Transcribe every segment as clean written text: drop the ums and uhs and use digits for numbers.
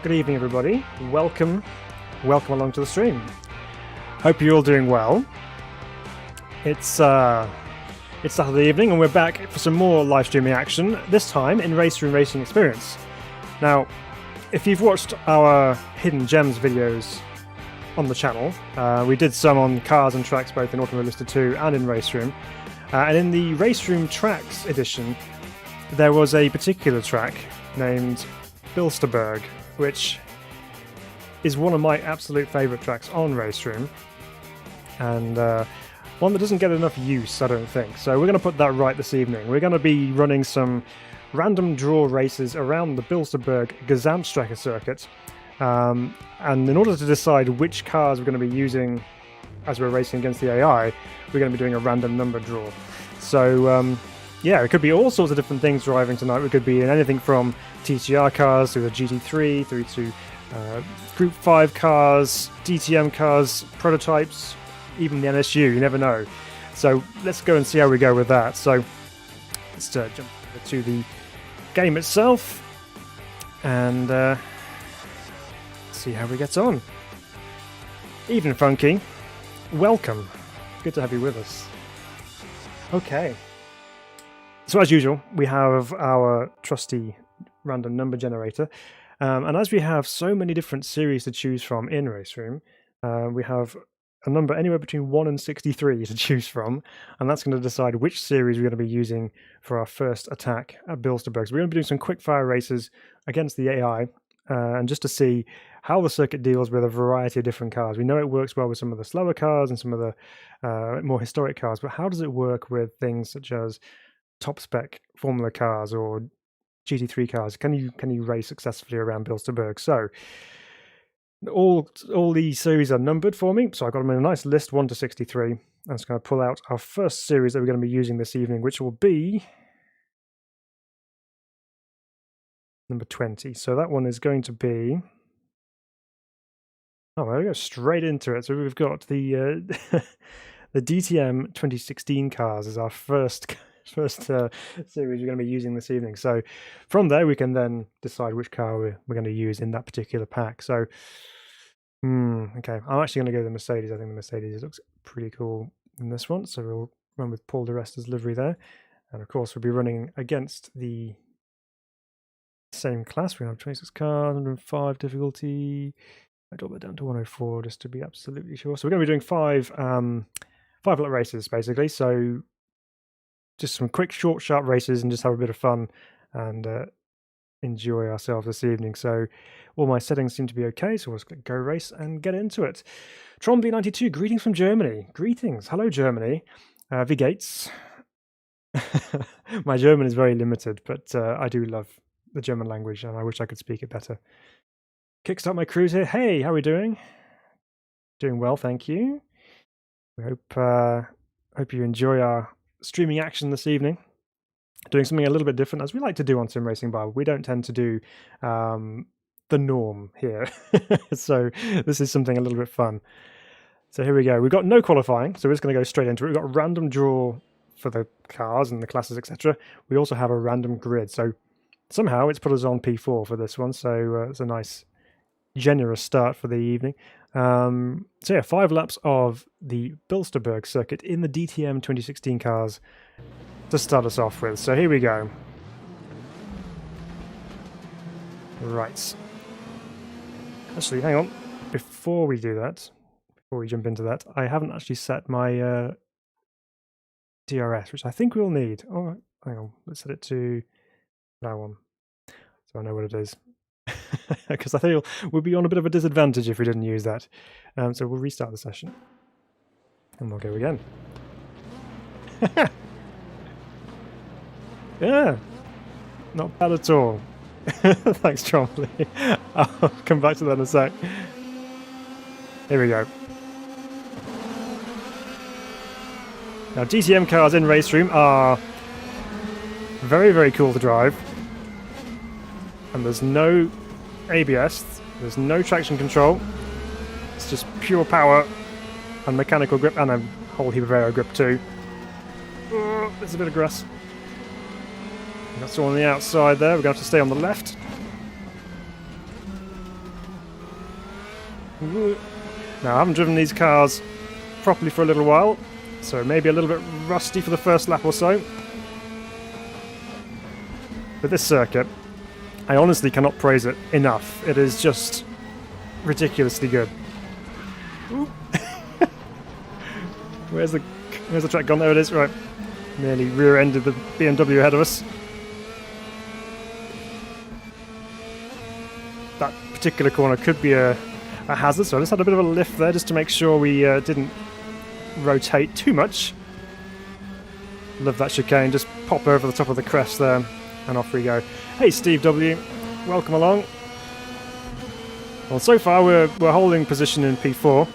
Good evening, everybody. Welcome along to the stream. Hope you're all doing well. It's Saturday evening, and we're back for some more live streaming action. This time in RaceRoom Racing Experience. Now, if you've watched our Hidden Gems videos on the channel, we did some on cars and tracks, both in Automobilista 2 and in RaceRoom. And in the RaceRoom Tracks edition, there was a particular track named Bilster Berg, which is one of my absolute favourite tracks on RaceRoom, and one that doesn't get enough use, I don't think. So we're going to put that right this evening. We're going to be running some random draw races around the Bilster Berg Gesamtstrecke circuit, and in order to decide which cars we're going to be using as we're racing against the AI, we're going to be doing a random number draw. So yeah, it could be all sorts of different things driving tonight. We could be in anything from TTR cars through the GT3, through to Group 5 cars, DTM cars, prototypes, even the NSU, you never know. So let's go and see how we go with that. So let's jump over to the game itself and see how we get on. Evening, Funky. Welcome. Good to have you with us. Okay. So as usual, we have our trusty random number generator, and as we have so many different series to choose from in RaceRoom, we have a number anywhere between 1 and 63 to choose from, and that's going to decide which series we're going to be using for our first attack at Bilster Berg. So we're going to be doing some quick-fire races against the AI, and just to see how the circuit deals with a variety of different cars. We know it works well with some of the slower cars and some of the more historic cars, but how does it work with things such as top spec Formula cars or GT3 cars? Can you race successfully around Bilster Berg? So all these series are numbered for me, so I've got them in a nice list, 1 to 63. I'm just going to pull out our first series that we're going to be using this evening, which will be number 20. So that one is going to be, oh, there we go, straight into it. So we've got the the DTM 2016 cars as our first series we're going to be using this evening. So from there we can then decide which car we're going to use in that particular pack. So okay, I'm actually going to go with the Mercedes. I think the Mercedes looks pretty cool in this one, so we'll run with Paul di Resta's livery there, and of course we'll be running against the same class. We have 26 cars, 105 difficulty. I drop it down to 104 just to be absolutely sure. So we're going to be doing five lap races basically, so just some quick, short, sharp races and just have a bit of fun and enjoy ourselves this evening. So all my settings seem to be okay, so we'll just click Go Race and get into it. Trombley92, greetings from Germany. Greetings. Hello, Germany. Wie geht's? My German is very limited, but I do love the German language and I wish I could speak it better. Kickstart my cruise here. Hey, how are we doing? Doing well, thank you. We hope you enjoy our streaming action this evening, doing something a little bit different, as we like to do on Sim Racing Bar. We don't tend to do the norm here, so this is something a little bit fun. So here we go. We've got no qualifying, so we're just going to go straight into it. We've got a random draw for the cars and the classes, etc. We also have a random grid, so somehow it's put us on P4 for this one, so it's a nice generous start for the evening. So yeah, 5 laps of the Bilster Berg circuit in the DTM 2016 cars to start us off with. So here we go. Right. Actually, hang on. Before we do that, before we jump into that, I haven't actually set my DRS, which I think we'll need. Oh, hang on. Let's set it to that one, so I know what it is. Because I think we'll be on a bit of a disadvantage if we didn't use that. So we'll restart the session. And we'll go again. Yeah. Not bad at all. Thanks, Trombley. I'll come back to that in a sec. Here we go. Now, DTM cars in RaceRoom are very, very cool to drive. And there's no ABS, there's no traction control. It's just pure power and mechanical grip, and a whole heap of aero grip too. Oh, there's a bit of grass. That's all on the outside there. We're going to have to stay on the left. Now, I haven't driven these cars properly for a little while, so maybe a little bit rusty for the first lap or so. But this circuit, I honestly cannot praise it enough. It is just ridiculously good. Where's the track gone? There it is. Right, nearly rear-ended the BMW ahead of us. That particular corner could be a hazard, so I just had a bit of a lift there just to make sure we didn't rotate too much. Love that chicane. Just pop over the top of the crest there, and off we go. Hey, Steve W, welcome along. Well, so far we're holding position in P4.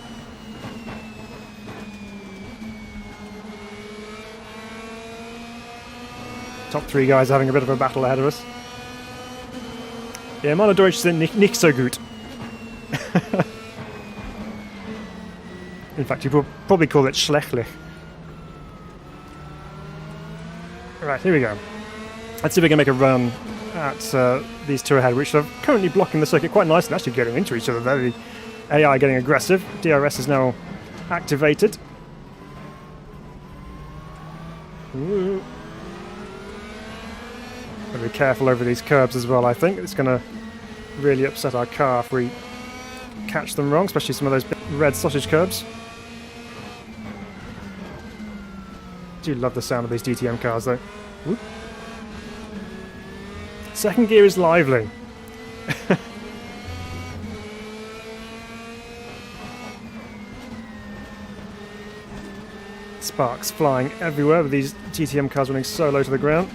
Top three guys having a bit of a battle ahead of us. Ja, meine Deutsch sind nicht so gut. In fact, you would probably call it schlechtlich. Right, here we go. Let's see if we can make a run at these two ahead, which are currently blocking the circuit quite nicely, actually getting into each other there. The AI getting aggressive. DRS is now activated. Ooh. Gotta be careful over these curbs as well, I think. It's going to really upset our car if we catch them wrong, especially some of those big red sausage curbs. I do love the sound of these DTM cars though. Whoop. Second gear is lively. Sparks flying everywhere with these GTM cars running so low to the ground.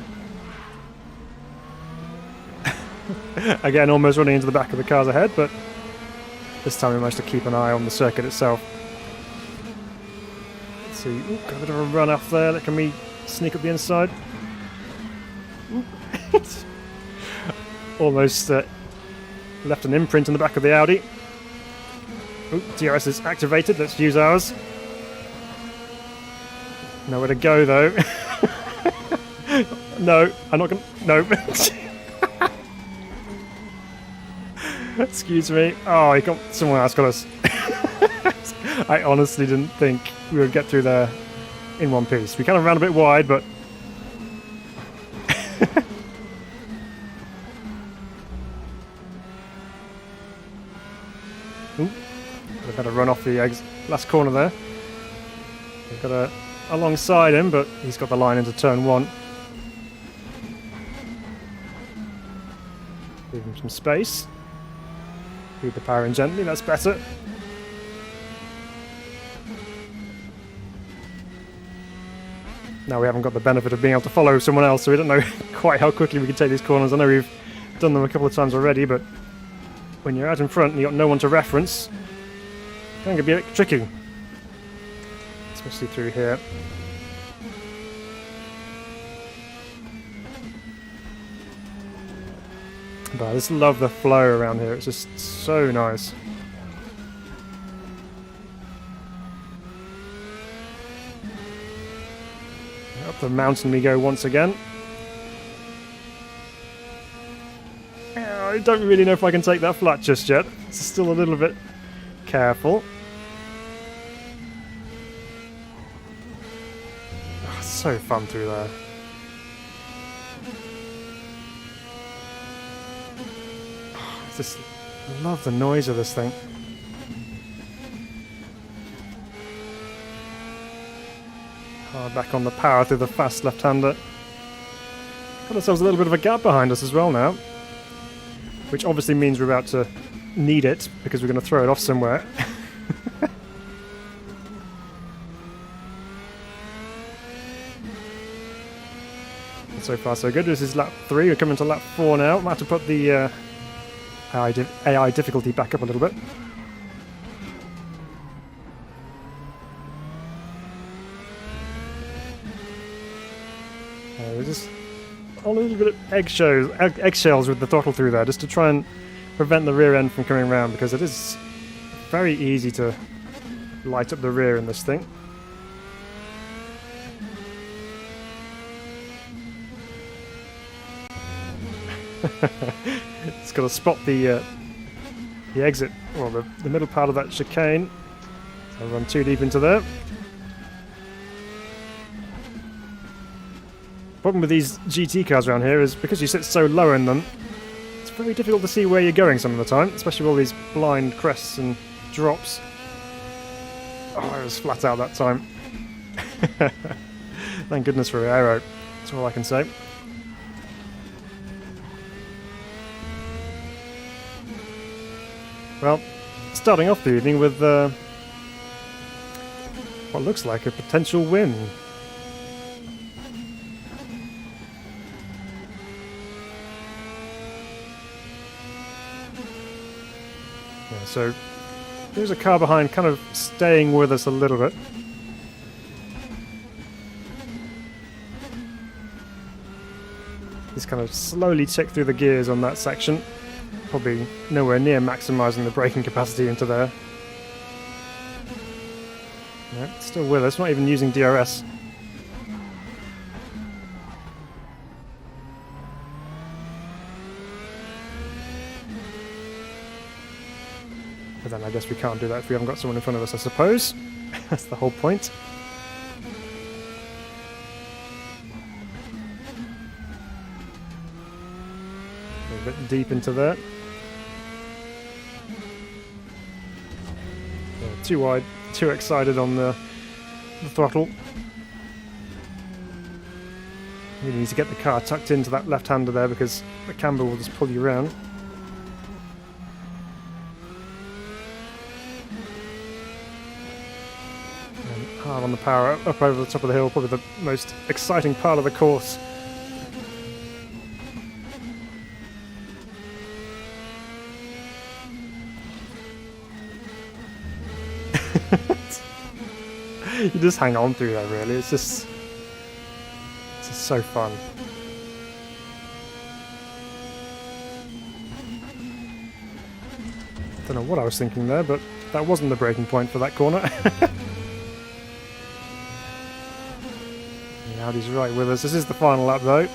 Again, almost running into the back of the cars ahead, but this time we managed to keep an eye on the circuit itself. Let's see, ooh, got a bit of a run off there. Can we sneak up the inside? Almost left an imprint in the back of the Audi. Ooh, DRS is activated. Let's use ours. Nowhere to go though. No, I'm not gonna. No. Excuse me. Oh, someone else got us. I honestly didn't think we would get through there in one piece. We kind of ran a bit wide, but I've had to run off the last corner there. We've got alongside him, but he's got the line into turn one. Leave him some space. Leave the power in gently, that's better. Now we haven't got the benefit of being able to follow someone else, so we don't know quite how quickly we can take these corners. I know we've done them a couple of times already, but when you're out in front and you've got no one to reference, it can be a bit tricky. Especially through here. But I just love the flow around here, it's just so nice. Up the mountain we go once again. I don't really know if I can take that flat just yet. It's still a little bit careful. Oh, it's so fun through there. I love the noise of this thing. Back on the power through the fast left-hander. Got ourselves a little bit of a gap behind us as well now, which obviously means we're about to need it because we're going to throw it off somewhere. So far so good. This is lap 3. We're coming to lap 4 now. I might have to put the AI difficulty back up a little bit. Just a little bit of eggshells with the throttle through there, just to try and prevent the rear end from coming around, because it is very easy to light up the rear in this thing. It's got to spot the the exit, or the middle part of that chicane. So I run too deep into there. Problem with these GT cars around here is because you sit so low in them, it's very difficult to see where you're going some of the time, especially with all these blind crests and drops. Oh, I was flat out that time. Thank goodness for aero. That's all I can say. Well, starting off the evening with what looks like a potential win. Yeah, so there's a car behind kind of staying with us a little bit. He's kind of slowly checked through the gears on that section. Probably nowhere near maximising the braking capacity into there. No, still with us, not even using DRS. But then I guess we can't do that if we haven't got someone in front of us, I suppose. That's the whole point. A bit deep into there. Too wide, too excited on the throttle. Really need to get the car tucked into that left-hander there because the camber will just pull you around. And hard on the power up over the top of the hill, probably the most exciting part of the course. You just hang on through that, really. It's just so fun. Don't know what I was thinking there, but that wasn't the breaking point for that corner. The Audi's right with us. This is the final lap, though.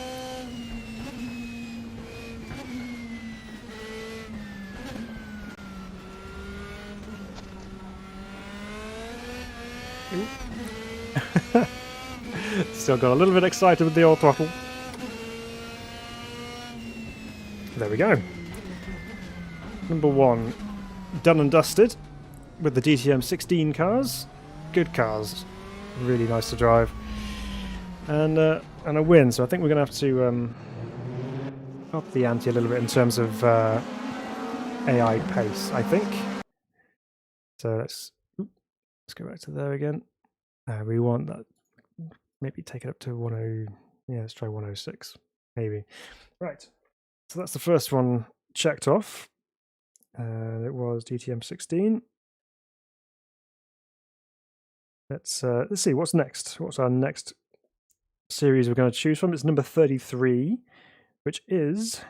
Still got a little bit excited with the old throttle. There we go. Number 1, done and dusted with the DTM 16 cars. Good cars, really nice to drive, and a win. So I think we're going to have to up the ante a little bit in terms of AI pace, I think. So let's go back to there again. We want that. Maybe take it up to 10. Yeah, let's try 106, maybe. Right. So that's the first one checked off. It was DTM 16. Let's see what's next. What's our next series we're going to choose from? It's number 33, which is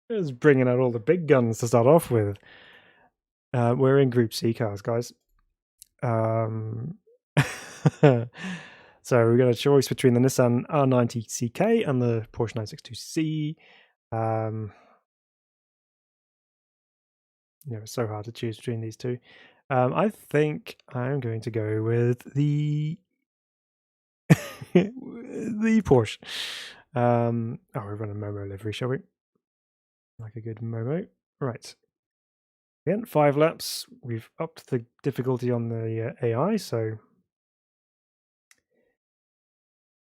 it's bringing out all the big guns to start off with. We're in Group C cars, guys. So we've got a choice between the Nissan R90 CK and the Porsche 962C. It's so hard to choose between these two. I think I'm going to go with the the Porsche. We're running Momo livery, shall we? Like a good Momo. Right. Again, 5 laps. We've upped the difficulty on the AI, so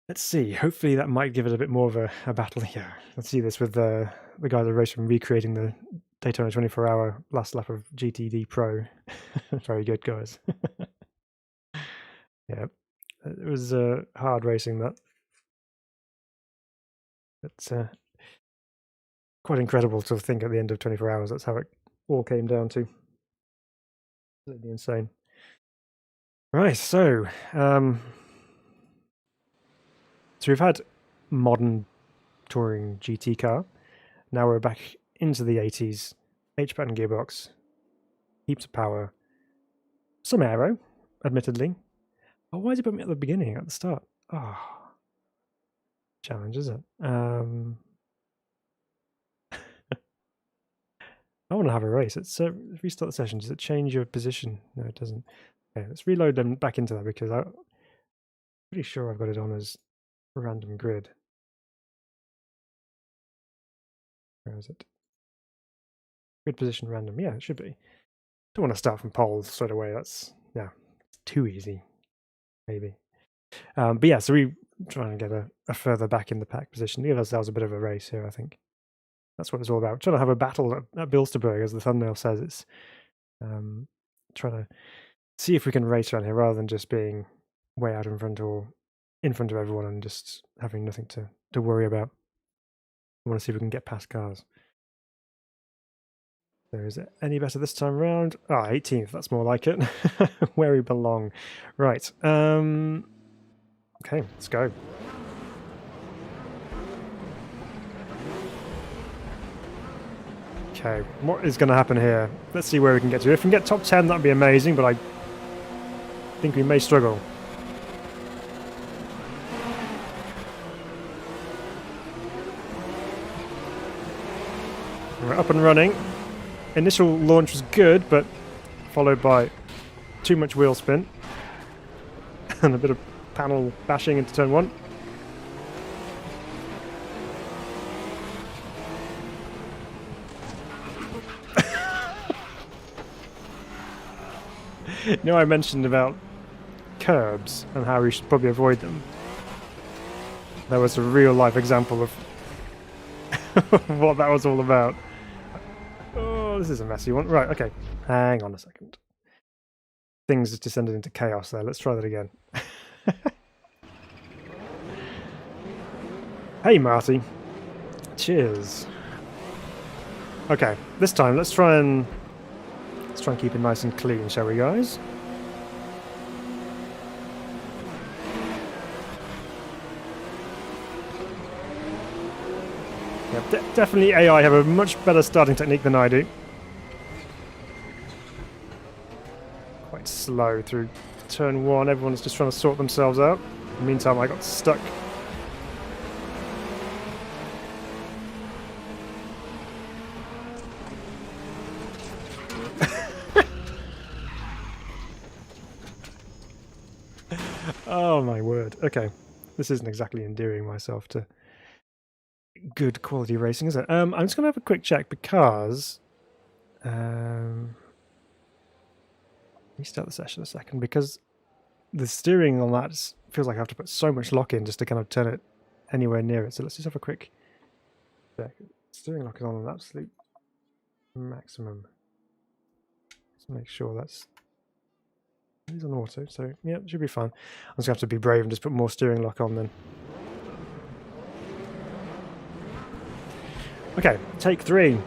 let's see. Hopefully that might give it a bit more of a battle here. Let's see this with the guys at RaceRoom recreating the Daytona 24-hour last lap of GTD Pro. Very good, guys. Yeah, it was hard racing, that. It's quite incredible to think at the end of 24 hours that's how it all came down to. Absolutely insane. Right, so we've had modern touring GT car. Now we're back into the 80s. H-pattern gearbox, heaps of power, some aero, admittedly. Oh, why did you put me at the beginning, at the start? Oh, challenge, is it? I want to have a race. Let's restart the session. Does it change your position? No, it doesn't. Okay, let's reload them back into that because I'm pretty sure I've got it on as a random grid. Where is it? Grid position random. Yeah, it should be. Don't want to start from poles straight away. That's, yeah, it's too easy, maybe. But yeah, so we're trying to get a further back in the pack position. Give ourselves a bit of a race here, I think. That's what it's all about. We're trying to have a battle at Bilster Berg, as the thumbnail says. It's trying to see if we can race around here rather than just being way out in front or in front of everyone and just having nothing to worry about. We want to see if we can get past cars. So is it any better this time around? Ah, 18th, that's more like it. Where we belong. Right. Okay, let's go. Okay, what is going to happen here? Let's see where we can get to. If we can get top 10, that'd be amazing, but I think we may struggle. We're up and running. Initial launch was good, but followed by too much wheel spin and a bit of panel bashing into turn 1. You know, I mentioned about curbs and how we should probably avoid them. There was a real life example of what that was all about. Oh, this is a messy one. Right, okay. Hang on a second. Things just descended into chaos there. Let's try that again. Hey, Marty. Cheers. Okay, this time let's try and keep it nice and clean, shall we, guys? Yeah, definitely AI have a much better starting technique than I do. Quite slow through turn 1. Everyone's just trying to sort themselves out. In the meantime, I got stuck. Oh my word. Okay. This isn't exactly endearing myself to good quality racing, is it? I'm just going to have a quick check because... restart the session a second, because the steering on that feels like I have to put so much lock in just to kind of turn it anywhere near it. So let's just have a quick check. Steering lock is on an absolute maximum. Let's make sure that's... It's on auto, so yeah, it should be fine. I'm just going to have to be brave and just put more steering lock on then. Okay, take 3.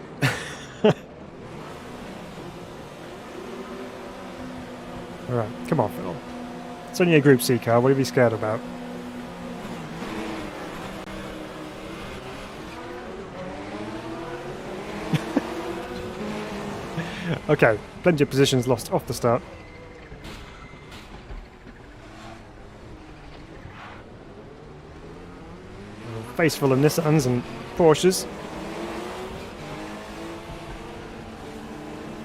Alright, come on, Phil. It's only a Group C car, what are you scared about? Okay, plenty of positions lost off the start. Face full of Nissans and Porsches.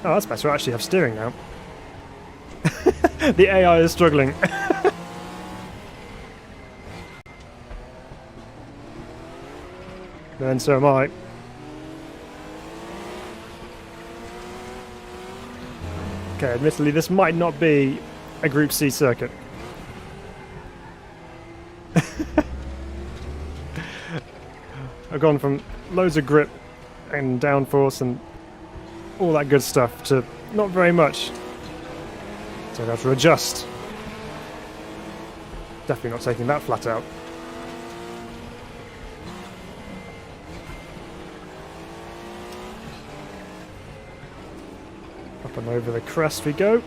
Oh, that's better. I actually have steering now. The AI is struggling. Then so am I. Okay, admittedly, this might not be a Group C circuit. I've gone from loads of grip and downforce and all that good stuff to not very much. So I have to adjust. Definitely not taking that flat out. Up and over the crest we go.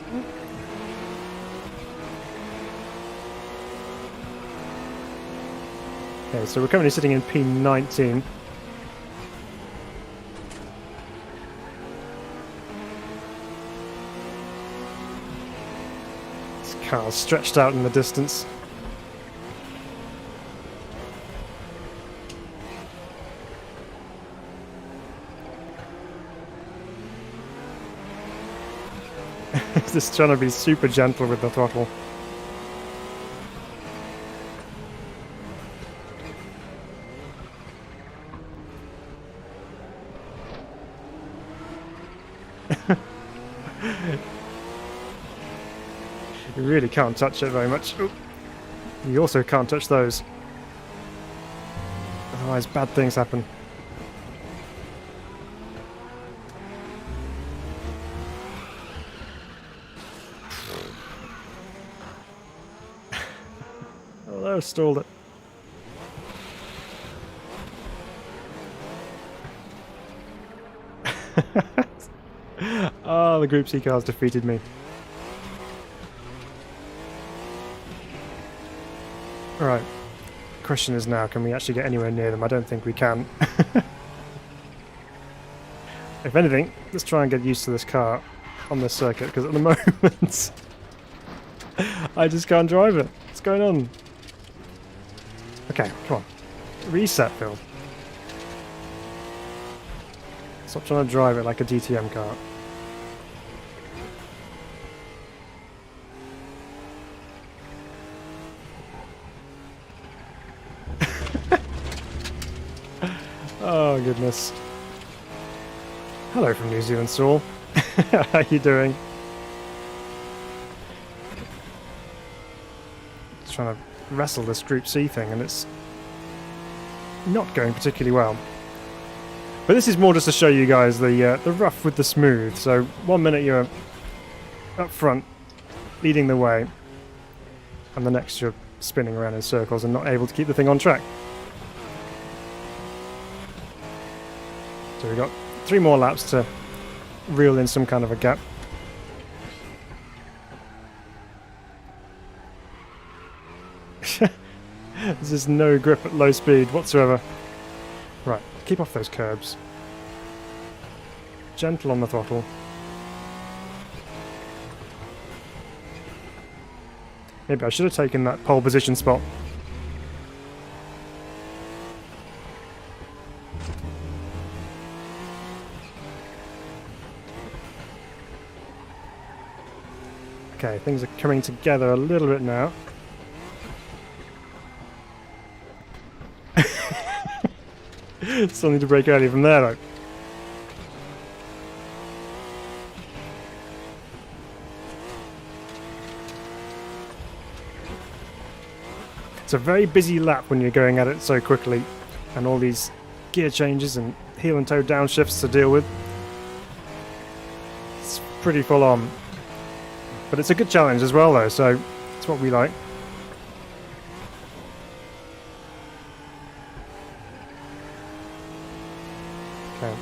Okay, so we're currently sitting in P19. This car's stretched out in the distance. Just trying to be super gentle with the throttle. You really can't touch it very much. Ooh. You also can't touch those. Otherwise bad things happen. Oh, stalled it. Oh, the Group C cars defeated me. Right. Question is now, can we actually get anywhere near them? I don't think we can. If anything, let's try and get used to this car on this circuit, because at the moment I just can't drive it. What's going on? Okay, come on. Reset, Phil. Stop trying to drive it like a DTM car. Oh, goodness. Hello from New Zealand, Saul. How you doing? Just trying to wrestle this Group C thing, and it's not going particularly well. But this is more just to show you guys the rough with the smooth. So 1 minute you're up front, leading the way, and the next you're spinning around in circles and not able to keep the thing on track. So we've got 3 more laps to reel in some kind of a gap. There's just no grip at low speed whatsoever. Right, keep off those curbs. Gentle on the throttle. Maybe I should have taken that pole position spot. Okay, things are coming together a little bit now. Still need to brake early from there though. It's a very busy lap when you're going at it so quickly, and all these gear changes and heel and toe downshifts to deal with. It's pretty full on. But it's a good challenge as well though, so it's what we like. Okay.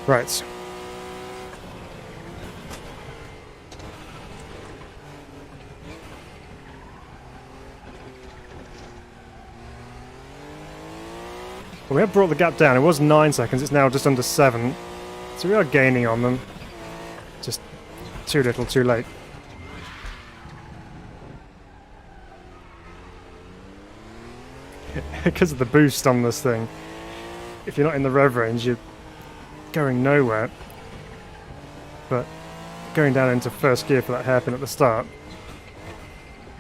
Right. Well, we have brought the gap down. It was 9 seconds, it's now just under 7. So we are gaining on them. Just too little, too late. Because of the boost on this thing, if you're not in the rev range, you're going nowhere. But going down into first gear for that hairpin at the start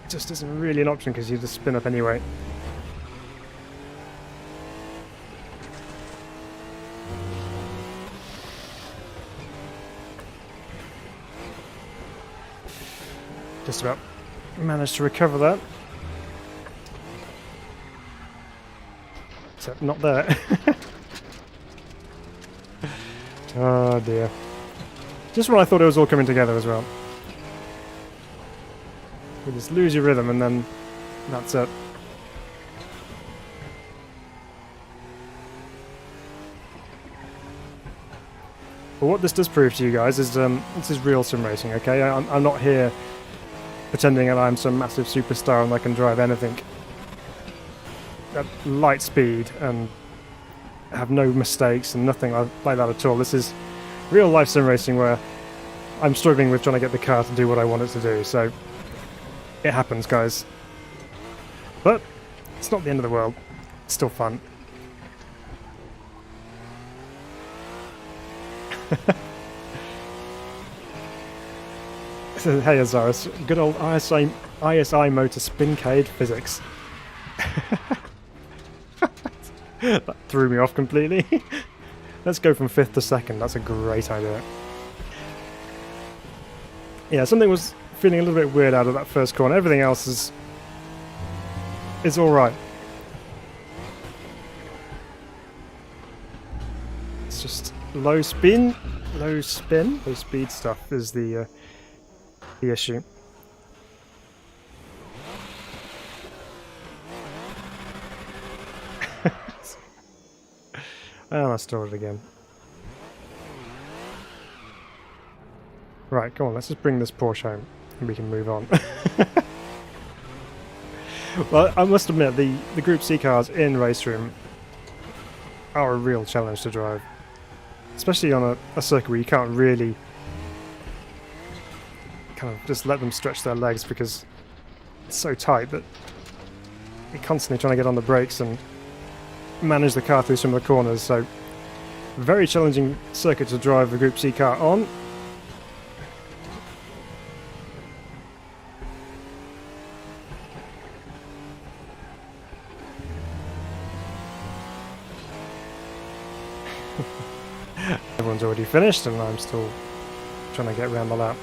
just isn't really an option because you just spin up anyway. Just about managed to recover that. Except not there. Oh dear. Just when I thought it was all coming together as well. You just lose your rhythm and then that's it. But what this does prove to you guys is this is real sim racing, okay? I'm not here pretending that I'm some massive superstar and I can drive anything at light speed and have no mistakes and nothing like that at all. This is real life sim racing where I'm struggling with trying to get the car to do what I want it to do, so it happens, guys. But it's not the end of the world. It's still fun. Hey Azaris, good old ISI motor spin-cade physics. That threw me off completely. Let's go from 5th to 2nd, that's a great idea. Yeah, something was feeling a little bit weird out of that first corner. Everything else is alright. It's just low speed stuff is the issue. And I stalled it again. Right, come on, let's just bring this Porsche home and we can move on. Well, I must admit, the Group C cars in RaceRoom are a real challenge to drive. Especially on a circuit where you can't really kind of just let them stretch their legs because it's so tight that you're constantly trying to get on the brakes and manage the car through some of the corners. So, very challenging circuit to drive the Group C car on. Everyone's already finished and I'm still trying to get around the lap.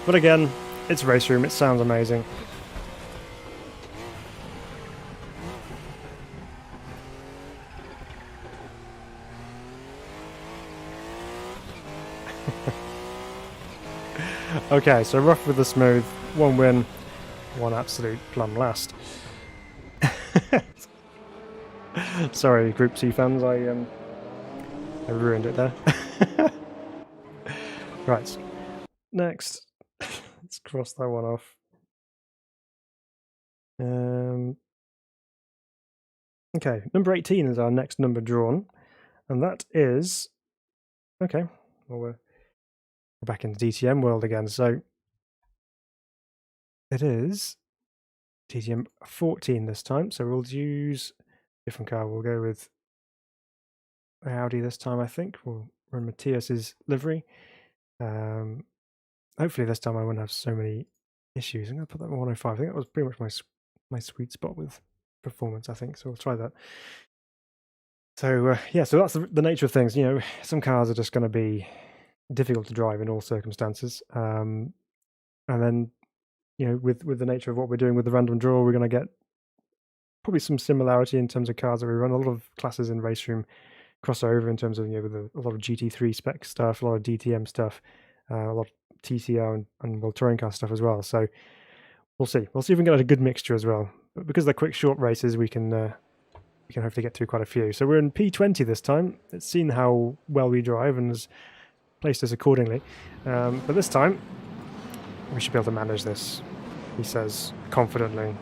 But again, it's RaceRoom, it sounds amazing. Okay, so rough with the smooth, one win, one absolute plumb last. Sorry, Group C fans, I ruined it there. Right, next, let's cross that one off. Okay, number 18 is our next number drawn, and that is okay. Well, we're back in the DTM world again, so it is DTM 14 this time, so we'll use a different car. We'll go with Audi this time, I think. We'll run Matthias's livery. Hopefully this time I won't have so many issues. I'm going to put that on 105. I think that was pretty much my sweet spot with performance, I think, so we'll try that. So, yeah, so that's the nature of things. You know, some cars are just going to be difficult to drive in all circumstances. And then, you know, with the nature of what we're doing with the random draw, we're going to get probably some similarity in terms of cars that we run. A lot of classes in RaceRoom cross over in terms of, you know, with a lot of GT3 spec stuff, a lot of DTM stuff, a lot of TCR and World Touring Car stuff as well. So we'll see. We'll see if we can get a good mixture as well. But because they're quick, short races, we can hopefully get through quite a few. So we're in P20 this time. It's seen how well we drive and has placed us accordingly. But this time, we should be able to manage this, he says confidently.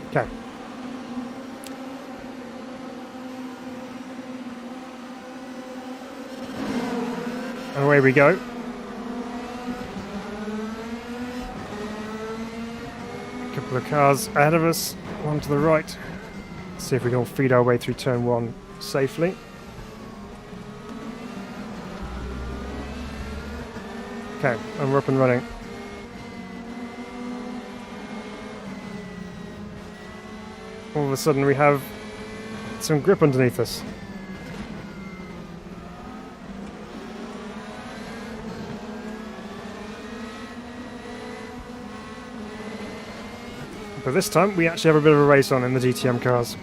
Okay. And away we go. A couple of cars ahead of us, one to the right. Let's see if we can feed our way through turn 1 safely. Okay, and we're up and running. All of a sudden we have some grip underneath us. But this time we actually have a bit of a race on in the DTM cars.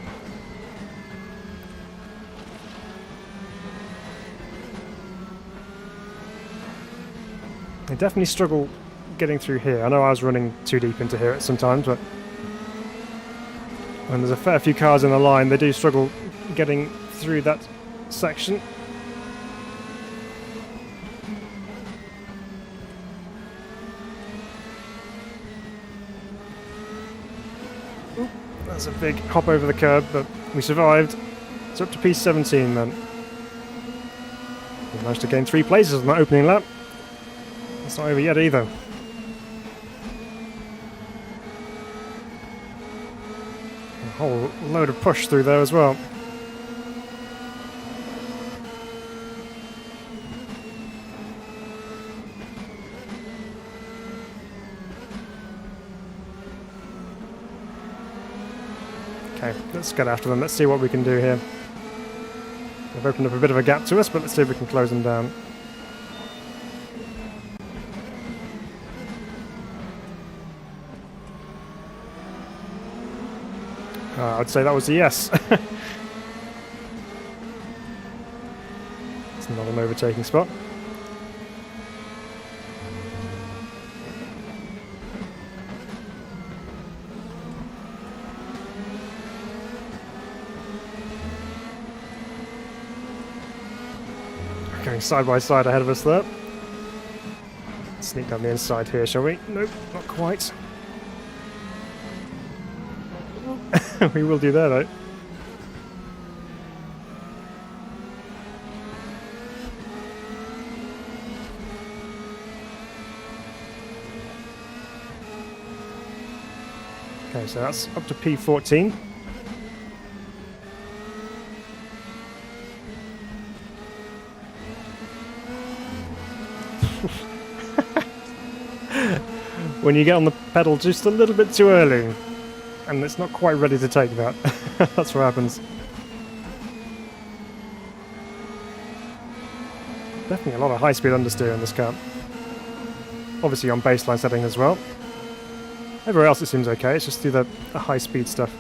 I definitely struggle getting through here. I know I was running too deep into here at some times, but when there's a fair few cars in the line, they do struggle getting through that section. Ooh, that's a big hop over the curb, but we survived. It's up to P17 then. We managed to gain 3 places on that opening lap. It's not over yet either. whole load of push through there as well. Okay, let's get after them. Let's see what we can do here. They've opened up a bit of a gap to us, but let's see if we can close them down. I'd say that was a yes. It's not an overtaking spot. Going side by side ahead of us there. Sneak down the inside here, shall we? Nope, not quite. We will do that though. Okay, so that's up to P14. When you get on the pedal just a little bit too early, and it's not quite ready to take that. That's what happens. Definitely a lot of high-speed understeer in this car. Obviously on baseline setting as well. Everywhere else it seems okay, it's just through the high-speed stuff.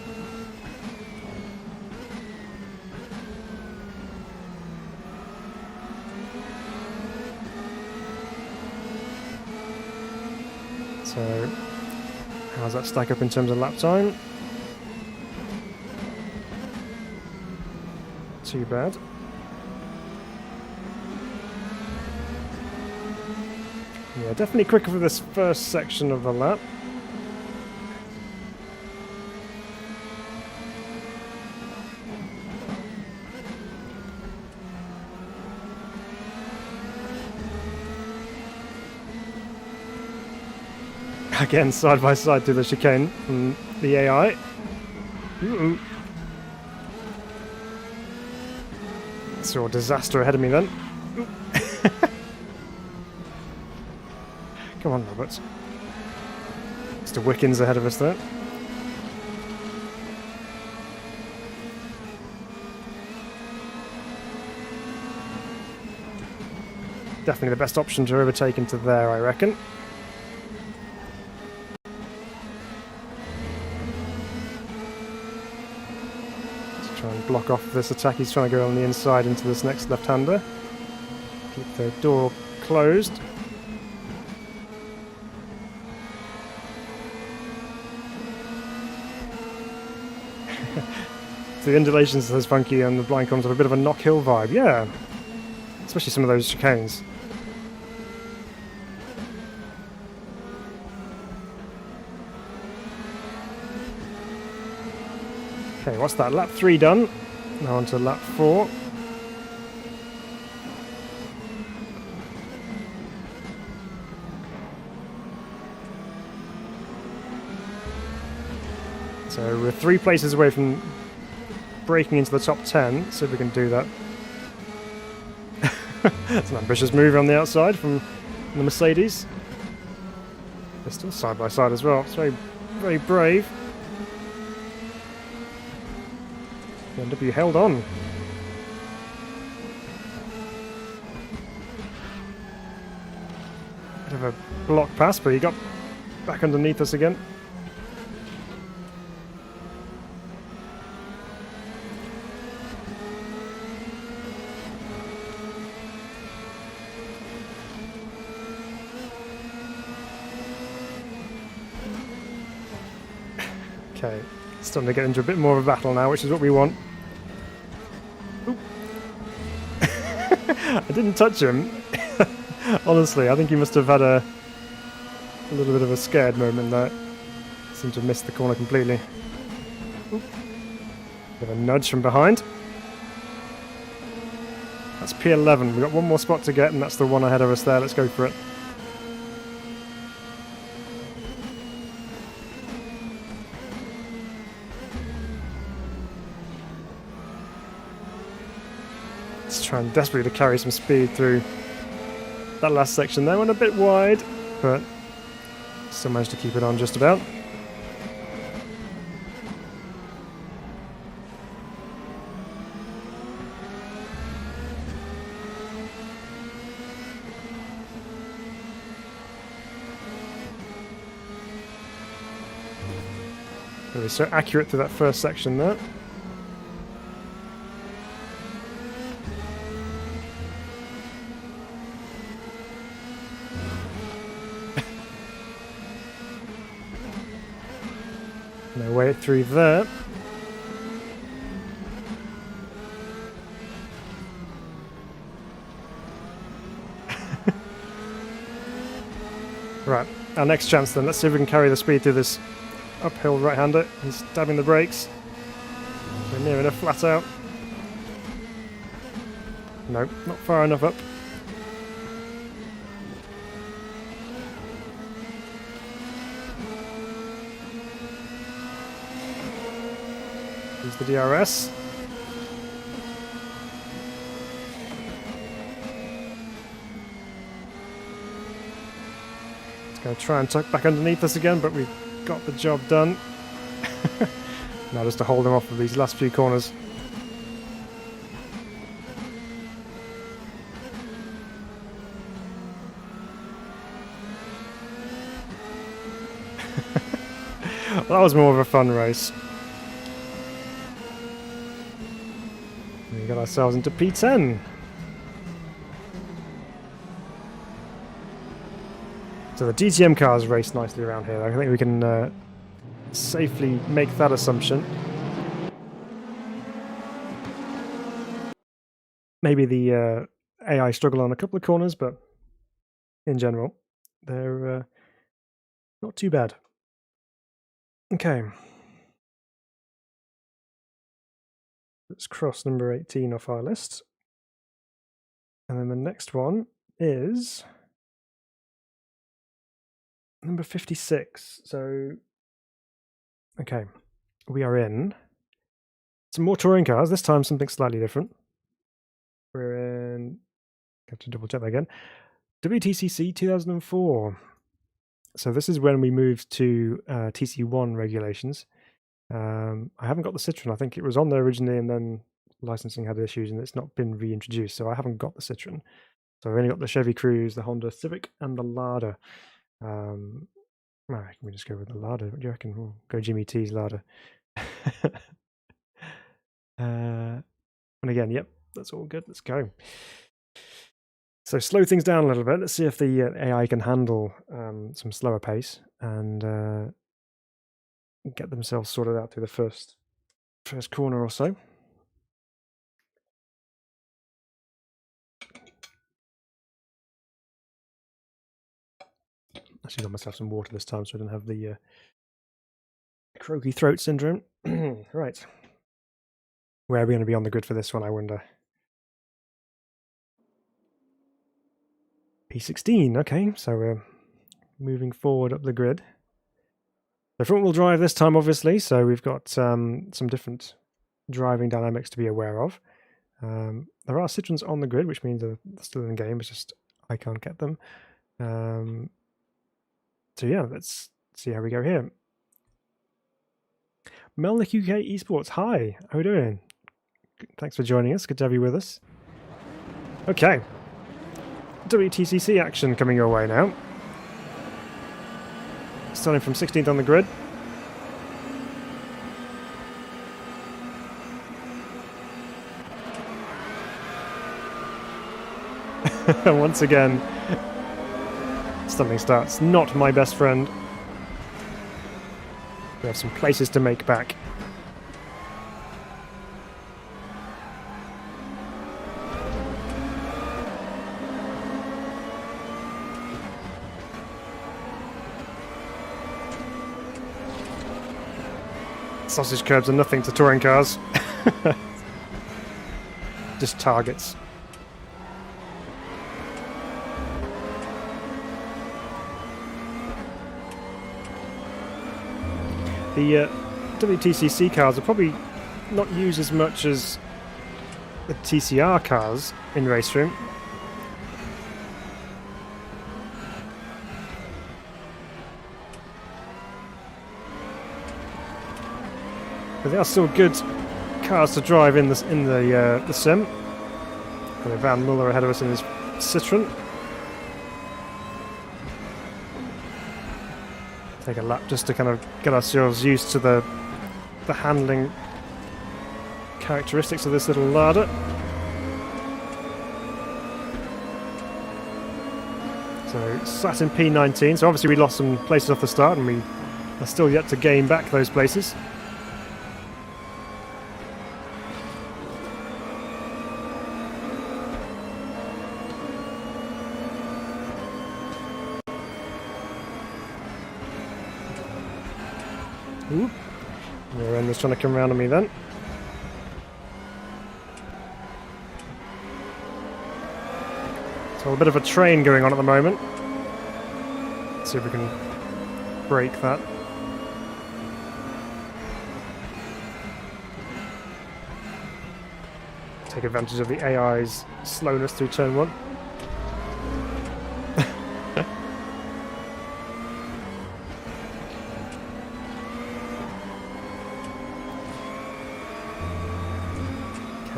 So, how's that stack up in terms of lap time? Too bad. Yeah, definitely quicker for this first section of the lap. Again, side by side to the chicane from the AI. Ooh. Saw a disaster ahead of me then. Come on, Robert. Mr. Wickens ahead of us there. Definitely the best option to overtake into there, I reckon. Try and block off this attack. He's trying to go on the inside into this next left-hander. Keep the door closed. So the undulations are those funky and the blind corners have a bit of a knock hill vibe. Yeah, especially some of those chicanes. Okay, what's that? Lap 3 done. Now on to lap 4. So we're 3 places away from breaking into the top 10. See if we can do that. It's an ambitious move on the outside from the Mercedes. They're still side by side as well. It's very, very brave. BMW held on. Bit of a block pass, but he got back underneath us again. Okay, starting to get into a bit more of a battle now, which is what we want. I didn't touch him. Honestly, I think he must have had a little bit of a scared moment there. Seemed to have missed the corner completely. Bit of a nudge from behind. That's P11. We've got one more spot to get, and that's the one ahead of us there. Let's go for it. Just trying desperately to carry some speed through that last section there. Went a bit wide, but still managed to keep it on just about. Really so accurate through that first section there. No way through there. Right, our next chance then. Let's see if we can carry the speed through this uphill right-hander. He's dabbing the brakes. We're near enough flat out. No, not far enough up. Here's the DRS. It's going to try and tuck back underneath us again, but we've got the job done. Now just to hold him off of these last few corners. That was more of a fun race. We got ourselves into P10. So the DTM cars race nicely around here. I think we can safely make that assumption. Maybe the AI struggle on a couple of corners, but in general, they're not too bad. Okay. Let's cross number 18 off our list. And then the next one is number 56. So, okay, we are in some more touring cars. This time something slightly different. We're in, have to double check that again, WTCC 2004. So this is when we moved to TC1 regulations. I haven't got the Citroen. I think it was on there originally and then licensing had issues and it's not been reintroduced. So I haven't got the Citroen. So I've only got the Chevy Cruze, the Honda Civic and the Lada. Can we just go with the Lada? What do you reckon? We'll go Jimmy T's Lada. And again, yep, that's all good. Let's go. So slow things down a little bit. Let's see if the AI can handle some slower pace and get themselves sorted out through the first corner or so. Actually got myself some water this time so I don't have the croaky throat syndrome. Right. Where are we going to be on the grid for this one, I wonder? P16, okay, so we're moving forward up the grid. The front-wheel drive this time, obviously, so we've got some different driving dynamics to be aware of. There are Citroens on the grid, which means they're still in the game, it's just I can't get them. So yeah, let's see how we go here. Melnick UK Esports, hi, how are we doing? Thanks for joining us, good to have you with us. Okay, WTCC action coming your way now. Starting from 16th on the grid. Once again, something starts. Not my best friend. We have some places to make back. Sausage curbs are nothing to touring cars. Just targets. The WTCC cars are probably not used as much as the TCR cars in RaceRoom. But they are still good cars to drive in the sim. And Van Muller ahead of us in his Citroen. Take a lap just to kind of get ourselves used to the handling characteristics of this little larder. So sat in P19, so obviously we lost some places off the start and we are still yet to gain back those places. Ooh. Rear end was trying to come around on me then. So a bit of a train going on at the moment. Let's see if we can break that. Take advantage of the AI's slowness through turn 1.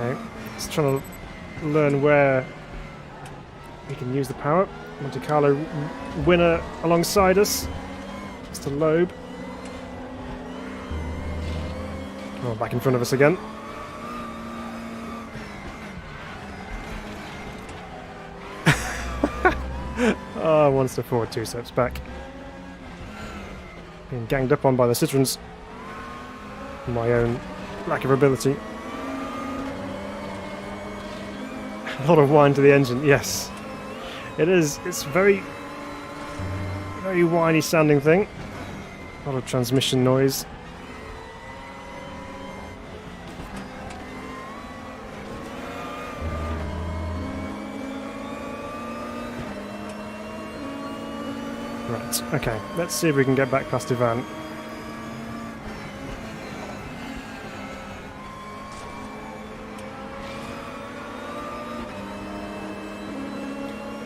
Okay, just trying to learn where we can use the power. Monte Carlo winner alongside us. Mr. Loeb. Oh, back in front of us again. Oh, 1 step forward, 2 steps back. Being ganged up on by the Citroens. My own lack of ability. A lot of whine to the engine, yes. It is. It's very whiny sounding thing. A lot of transmission noise. Right, okay. Let's see if we can get back past Ivan.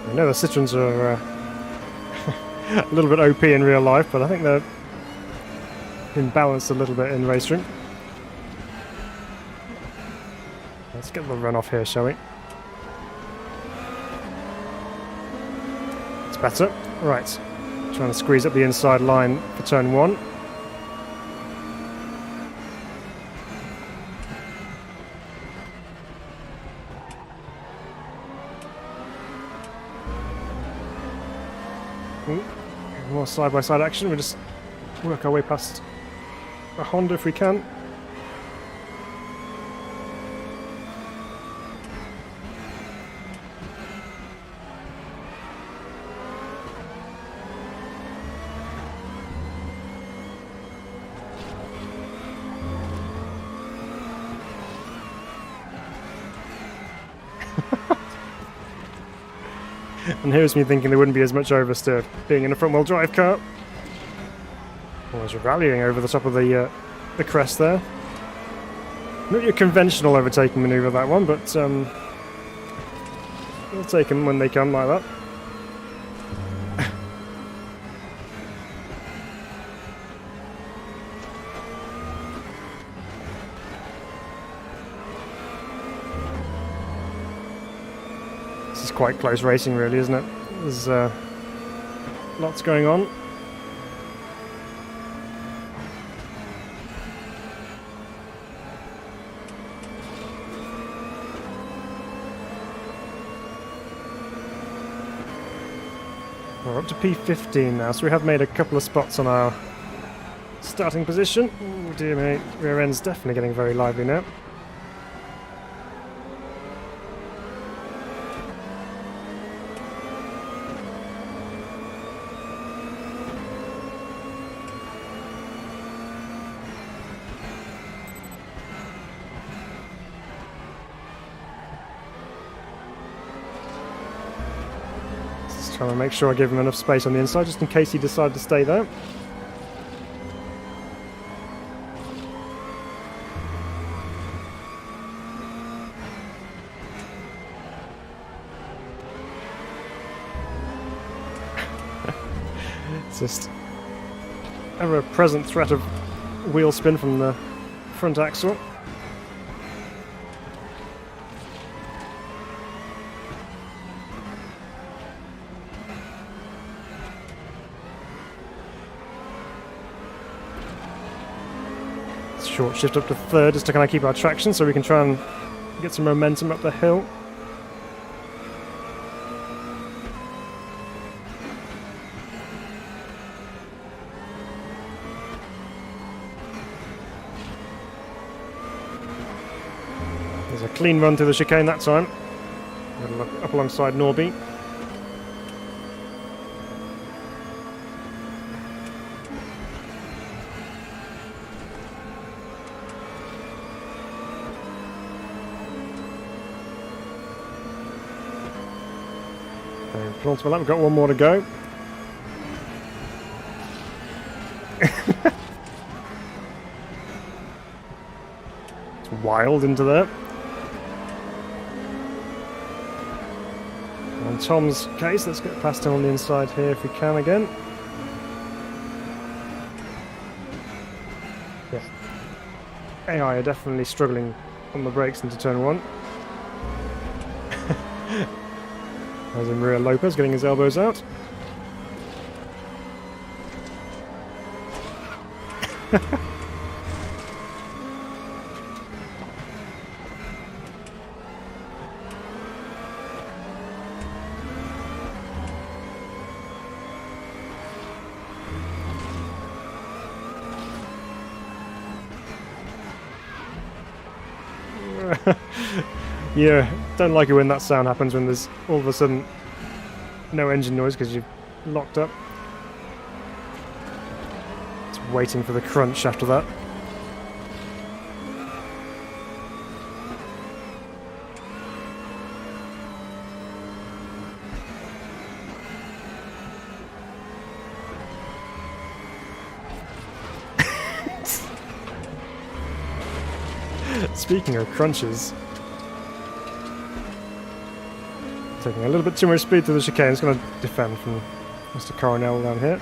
I know the Citroens are a little bit OP in real life, but I think they're been balanced a little bit in RaceRoom. Let's get the run off here, shall we? It's better. Right. Trying to squeeze up the inside line for turn 1. Ooh, more side-by-side action. We'll just work our way past a Honda if we can. And here's me thinking there wouldn't be as much oversteer being in a front-wheel drive car. Always rallying over the top of the crest there. Not your conventional overtaking manoeuvre, that one, but we'll take them when they come like that. This is quite close racing, really, isn't it? There's lots going on. We're up to P15 now, so we have made a couple of spots on our starting position. Oh dear me, rear end's definitely getting very lively now. Trying to make sure I give him enough space on the inside, just in case he decided to stay there. It's just ever-present threat of wheel spin from the front axle. Short shift up to third just to kind of keep our traction so we can try and get some momentum up the hill. There's a clean run through the chicane that time. Up alongside Norby. Penultimate lap, we've got one more to go. It's wild into there. On Tom's case, let's get past him on the inside here if we can again. Yeah. AI are definitely struggling on the brakes into turn one. There's Maria Lopez getting his elbows out. Yeah, don't like it when that sound happens when there's all of a sudden no engine noise because you've locked up. It's waiting for the crunch after that. Speaking of crunches, taking a little bit too much speed to the chicane. It's going to defend from Mr. Coronel down here.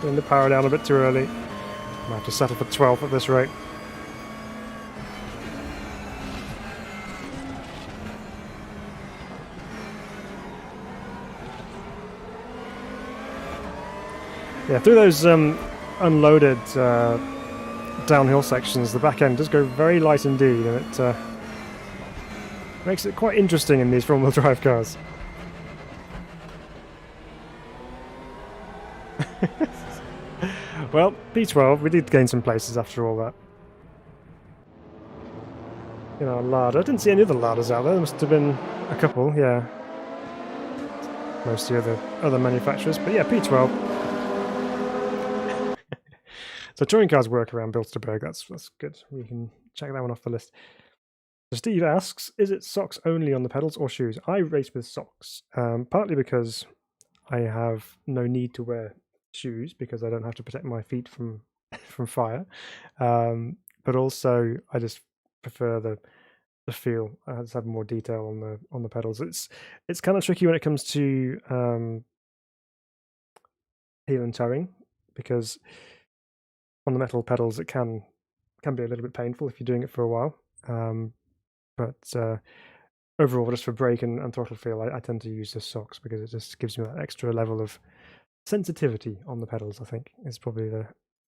Doing the power down a bit too early. Might have to settle for 12th at this rate. Yeah, through those unloaded downhill sections, the back end does go very light indeed, and it makes it quite interesting in these front-wheel drive cars. Well, P12, we did gain some places after all that. You know, Lada. I didn't see any other Ladas out there. There must have been a couple, yeah. Most of the other manufacturers, but yeah, P12. So touring cars work around Bilster Berg. That's good. We can check that one off the list. So Steve asks, is it socks only on the pedals or shoes? I race with socks, partly because I have no need to wear shoes because I don't have to protect my feet from from fire. But also I just prefer the feel. I just have more detail on the pedals. It's kind of tricky when it comes to heel and towing because on the metal pedals, it can be a little bit painful if you're doing it for a while. But overall, just for brake and throttle feel, I tend to use the socks because it just gives me that extra level of sensitivity on the pedals, I think, is probably the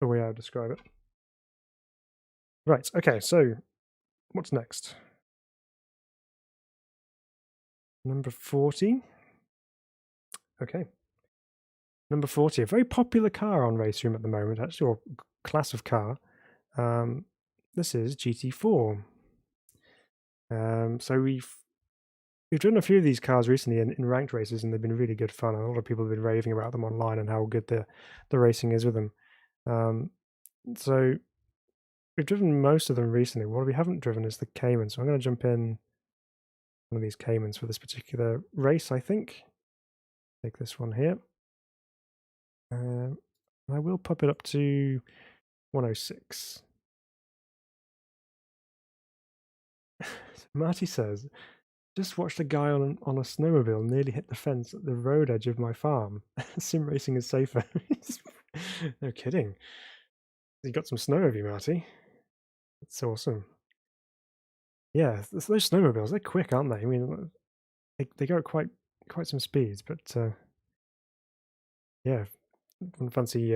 way I would describe it. Right, okay, so what's next? Number 40. Okay. Number 40, a very popular car on RaceRoom at the moment, actually, or class of car. This is GT4. So we've driven a few of these cars recently in ranked races, and they've been really good fun. A lot of people have been raving about them online and how good the racing is with them. So we've driven most of them recently. What we haven't driven is the Cayman. So I'm going to jump in one of these Caymans for this particular race, I think. Take this one here. I will pop it up to 106. Marty says, just watched a guy on a snowmobile nearly hit the fence at the road edge of my farm. Sim racing is safer. No kidding. You got some snow, have you, Marty? That's awesome. Yeah, those snowmobiles, they're quick, aren't they? I mean, they go at quite some speeds, but yeah, wouldn't fancy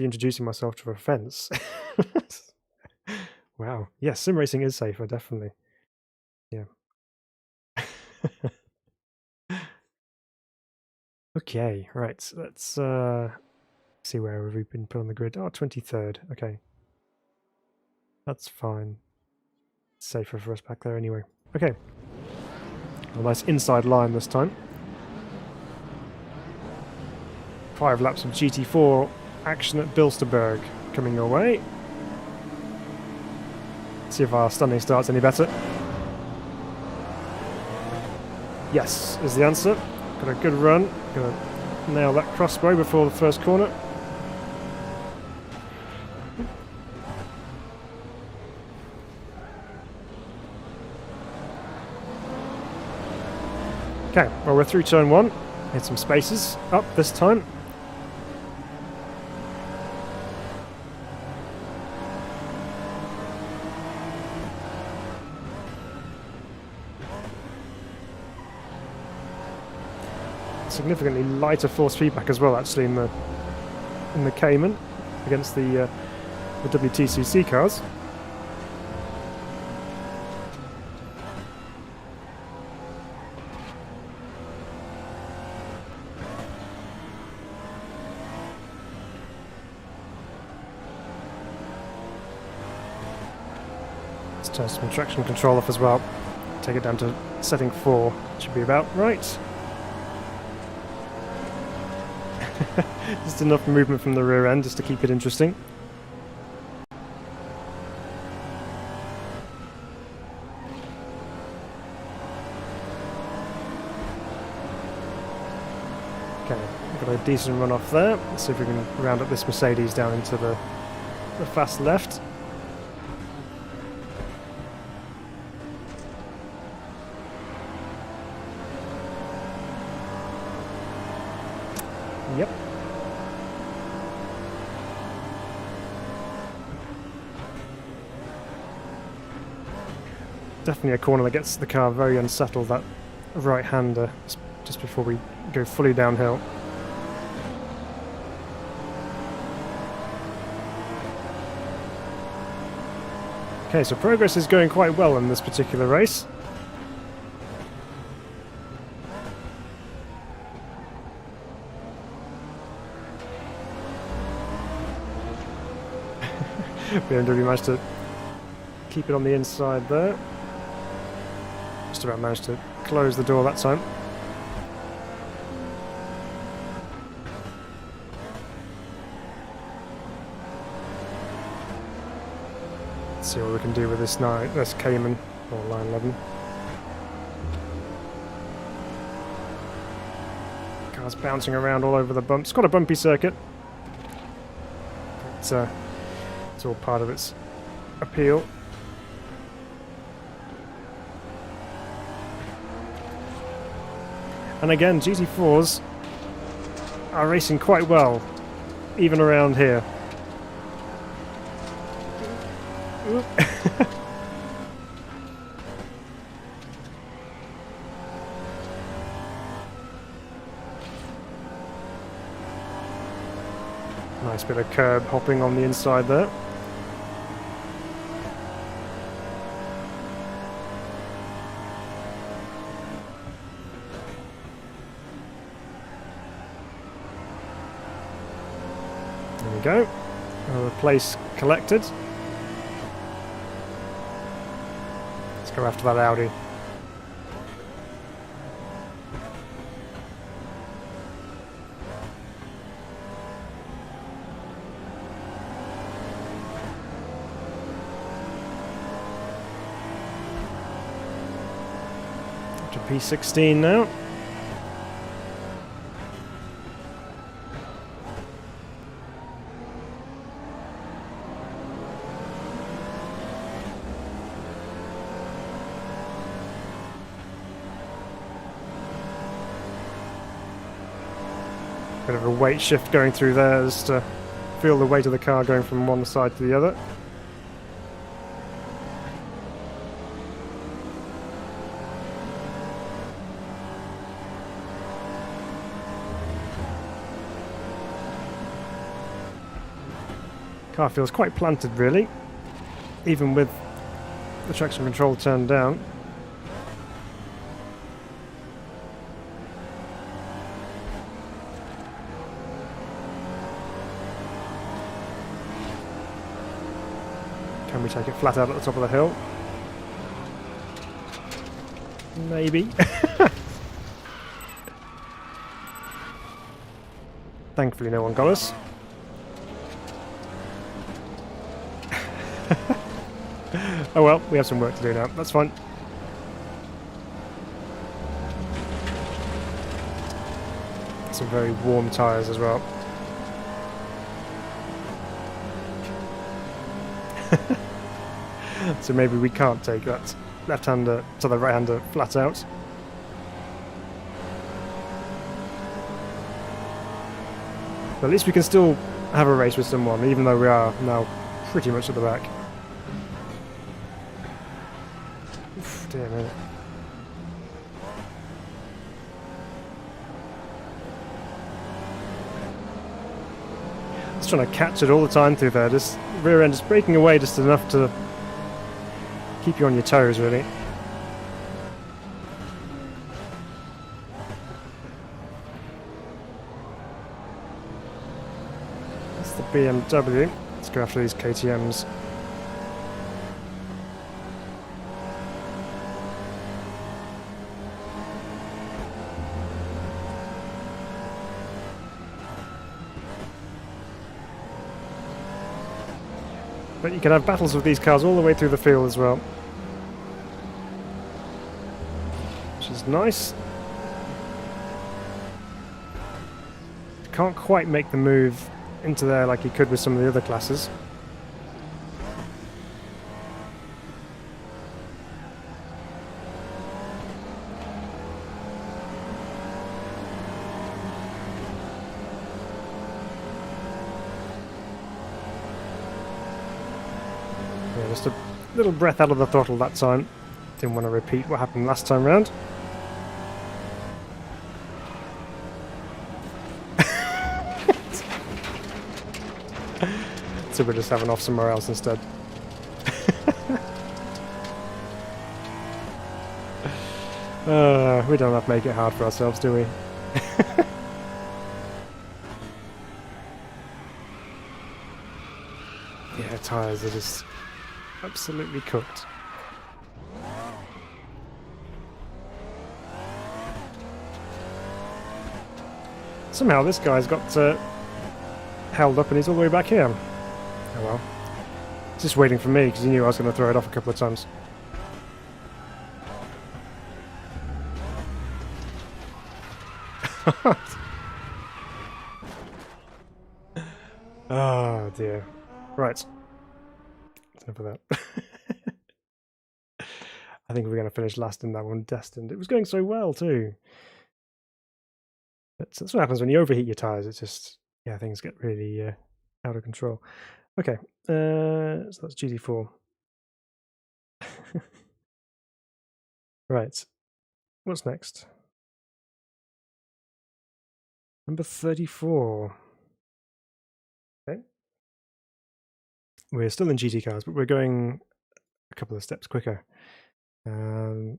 introducing myself to a fence. Wow. Yeah, sim racing is safer, definitely. Yeah. Okay, right. So let's see where have we been put on the grid. Oh, 23rd. Okay. That's fine. It's safer for us back there anyway. Okay. A nice inside line this time. 5 laps of GT4 action at Bilster Berg coming your way. See if our standing start's any better. Yes, is the answer. Got a good run. Gonna nail that crossbow before the first corner. Okay, well, we're through turn 1. Hit some spaces up this time. Significantly lighter force feedback as well, actually, in the Cayman against the WTCC cars. Let's turn some traction control off as well. Take it down to setting 4. Should be about right. Just enough movement from the rear end just to keep it interesting. Okay, got a decent run off there. Let's see if we can round up this Mercedes down into the fast left. Yep. Definitely a corner that gets the car very unsettled, that right-hander, just before we go fully downhill. Okay, so progress is going quite well in this particular race. BMW managed to keep it on the inside there. Just about managed to close the door that time. Let's see what we can do with this now. This Cayman, or line 11. Car's bouncing around all over the bumps. It's quite a bumpy circuit. But, it's all part of its appeal. And again, GT4s are racing quite well, even around here. Nice bit of curb hopping on the inside there. There we go. Another place collected. Let's go after that Audi. Up to P16 now. Bit of a weight shift going through there just to feel the weight of the car going from one side to the other. Car feels quite planted really, even with the traction control turned down. Can we take it flat out at the top of the hill? Maybe. Thankfully no one got us. Oh well, we have some work to do now, that's fine. Some very warm tyres as well. So maybe we can't take that left-hander to the right-hander flat out. But at least we can still have a race with someone, even though we are now pretty much at the back. Oof, dear me. Just trying to catch it all the time through there. This rear end is breaking away just enough to keep you on your toes, really. That's the BMW. Let's go after these KTMs. But you can have battles with these cars all the way through the field as well. Which is nice. Can't quite make the move into there like you could with some of the other classes. Yeah, just a little breath out of the throttle that time. Didn't want to repeat what happened last time round. So we're just having off somewhere else instead. We don't have to make it hard for ourselves, do we? Yeah, tyres are just absolutely cooked. Somehow this guy's got held up and he's all the way back here. Oh well. He's just waiting for me because he knew I was going to throw it off a couple of times. Oh dear. Right. Enough of that. I think we're going to finish last in that one, destined. It was going so well too. But that's what happens when you overheat your tyres. It's just, yeah, things get really out of control. Okay, so that's GT4. Right, what's next? Number 34. Okay. We're still in GT cars, but we're going a couple of steps quicker. Or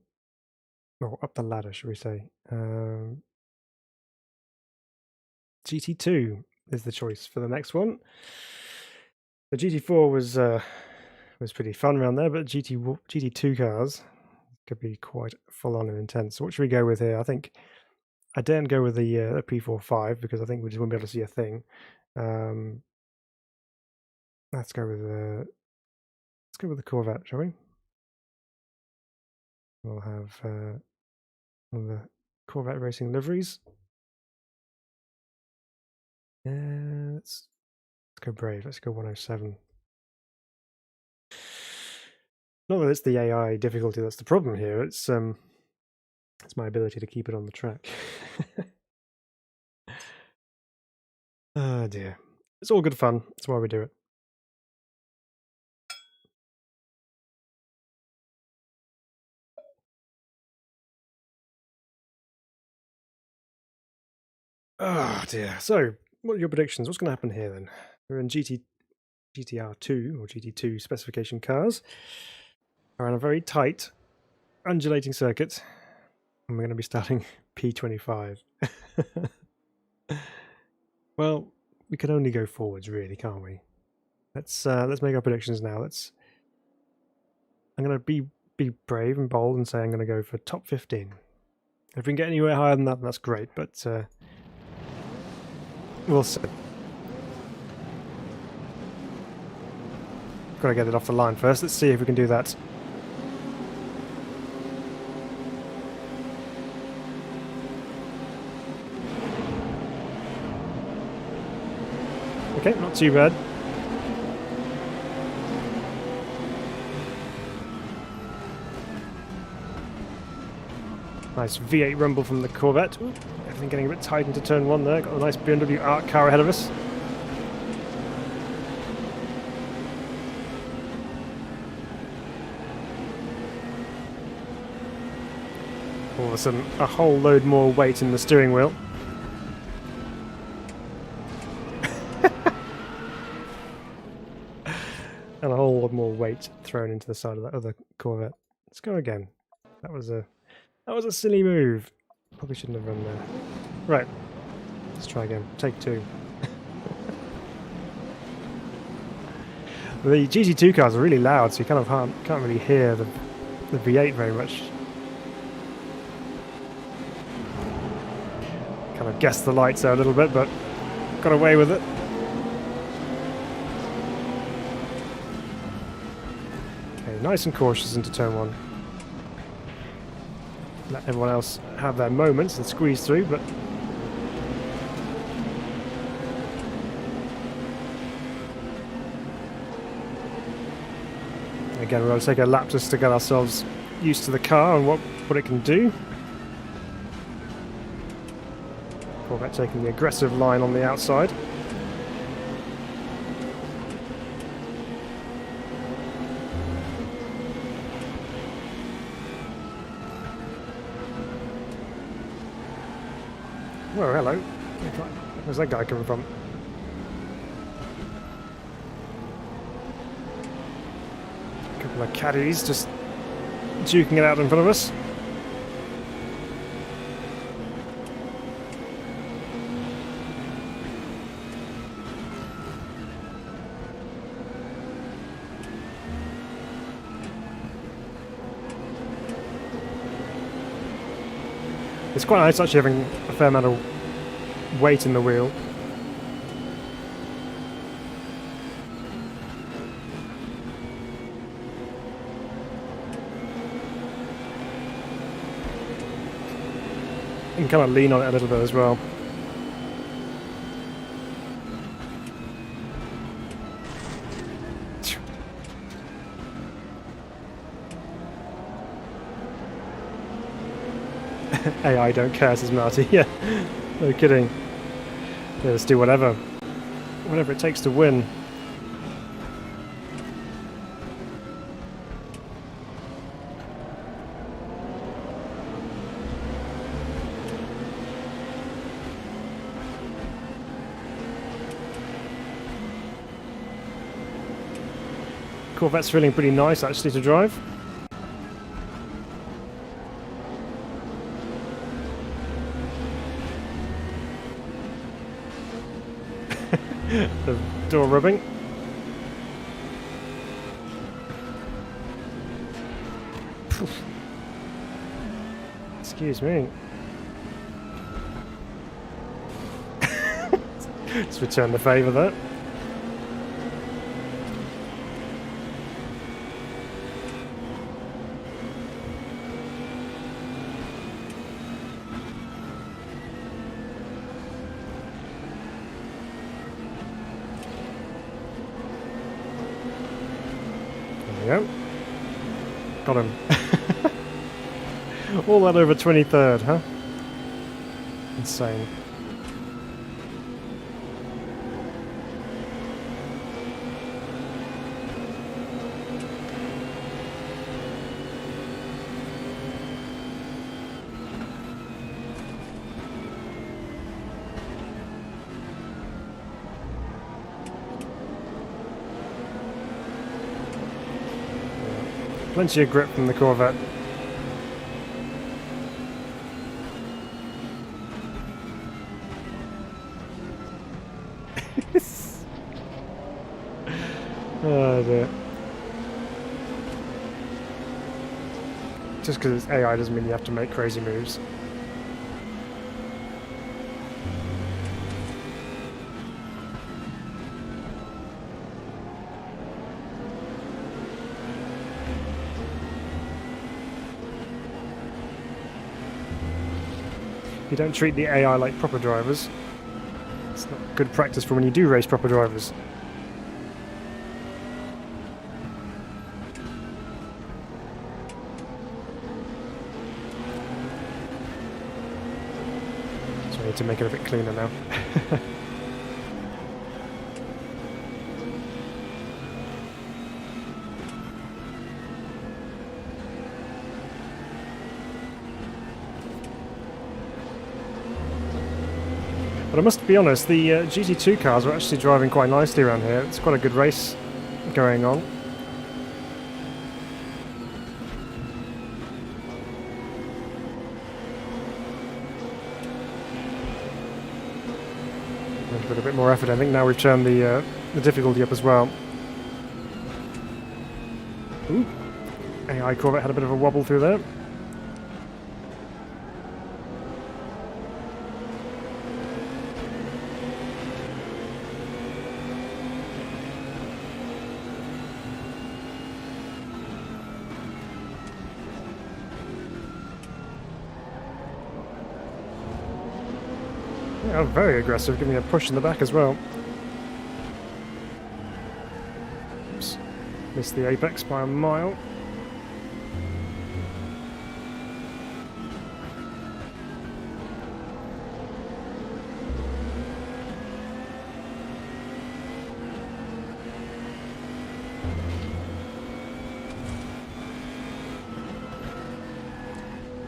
up the ladder, should we say. GT2 is the choice for the next one. The GT4 was pretty fun around there, but GT2 cars could be quite full on and intense. So what should we go with here? I think I daren't go with the P45 because I think we just won't be able to see a thing. Let's go with the Corvette, shall we? We'll have one of the Corvette racing liveries. Let's go brave. Let's go 107. Not that it's the AI difficulty that's the problem here. It's my ability to keep it on the track. Oh dear. It's all good fun. That's why we do it. Oh dear. So, what are your predictions? What's going to happen here then? We're in GTR2 or GT2 specification cars. We're on a very tight, undulating circuit, and we're going to be starting P25. Well, we can only go forwards, really, can't we? Let's make our predictions now. I'm going to be brave and bold and say I'm going to go for top 15. If we can get anywhere higher than that, that's great. But we'll see. Got to get it off the line first. Let's see if we can do that. Okay, not too bad. Nice V8 rumble from the Corvette. Ooh, everything getting a bit tight into turn one there. Got a nice BMW art car ahead of us. All of a sudden, a whole load more weight in the steering wheel. And a whole lot more weight thrown into the side of that other Corvette. Let's go again. That was a silly move. Probably shouldn't have run there. Right. Let's try again. Take two. The GT2 cars are really loud, so you kind of can't really hear the V8 very much. Kind of guessed the lights there a little bit, but got away with it. Okay, nice and cautious into turn one. Let everyone else have their moments and squeeze through, but again, we're going to take a lap just to get ourselves used to the car and what it can do. Corvette taking the aggressive line on the outside. Well, hello. Where's that guy coming from? A couple of caddies just duking it out in front of us. It's quite nice actually having a fair amount of weight in the wheel. You can kind of lean on it a little bit as well. AI don't care, says Marty. Yeah, no kidding. Yeah, let's do whatever it takes to win. Corvette's feeling pretty nice actually to drive. The door rubbing. Excuse me. Let's return the favour there. There we go. Got him. All that over 23rd, huh? Insane. Plenty of grip from the Corvette. Oh dear. Just because it's AI doesn't mean you have to make crazy moves. You don't treat the AI like proper drivers. It's not good practice for when you do race proper drivers. So I need to make it a bit cleaner now. But I must be honest, the GT2 cars are actually driving quite nicely around here. It's quite a good race going on. With a bit more effort, I think. Now we've turned the difficulty up as well. Ooh. AI Corvette had a bit of a wobble through there. Yeah, very aggressive, giving me a push in the back as well. Oops. Missed the apex by a mile.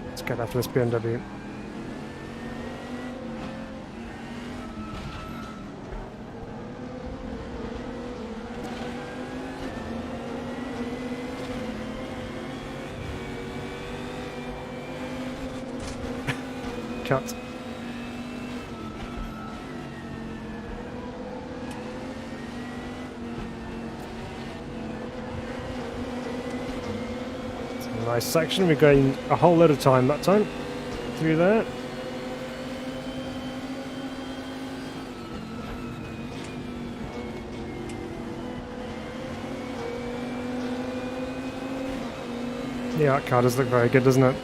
Let's get after this BMW. Cut. It's a nice section. We gained a whole load of time that time through there. Yeah, that car does look very good, doesn't it?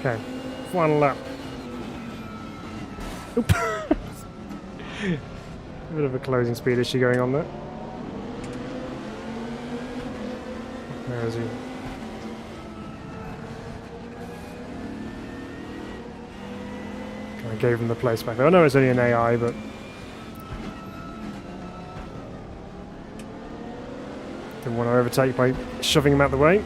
Okay, final lap. Oop. A bit of a closing speed issue going on there. Where is he? Kind of gave him the place back there. I know it's only an AI, but didn't want to overtake by shoving him out the way.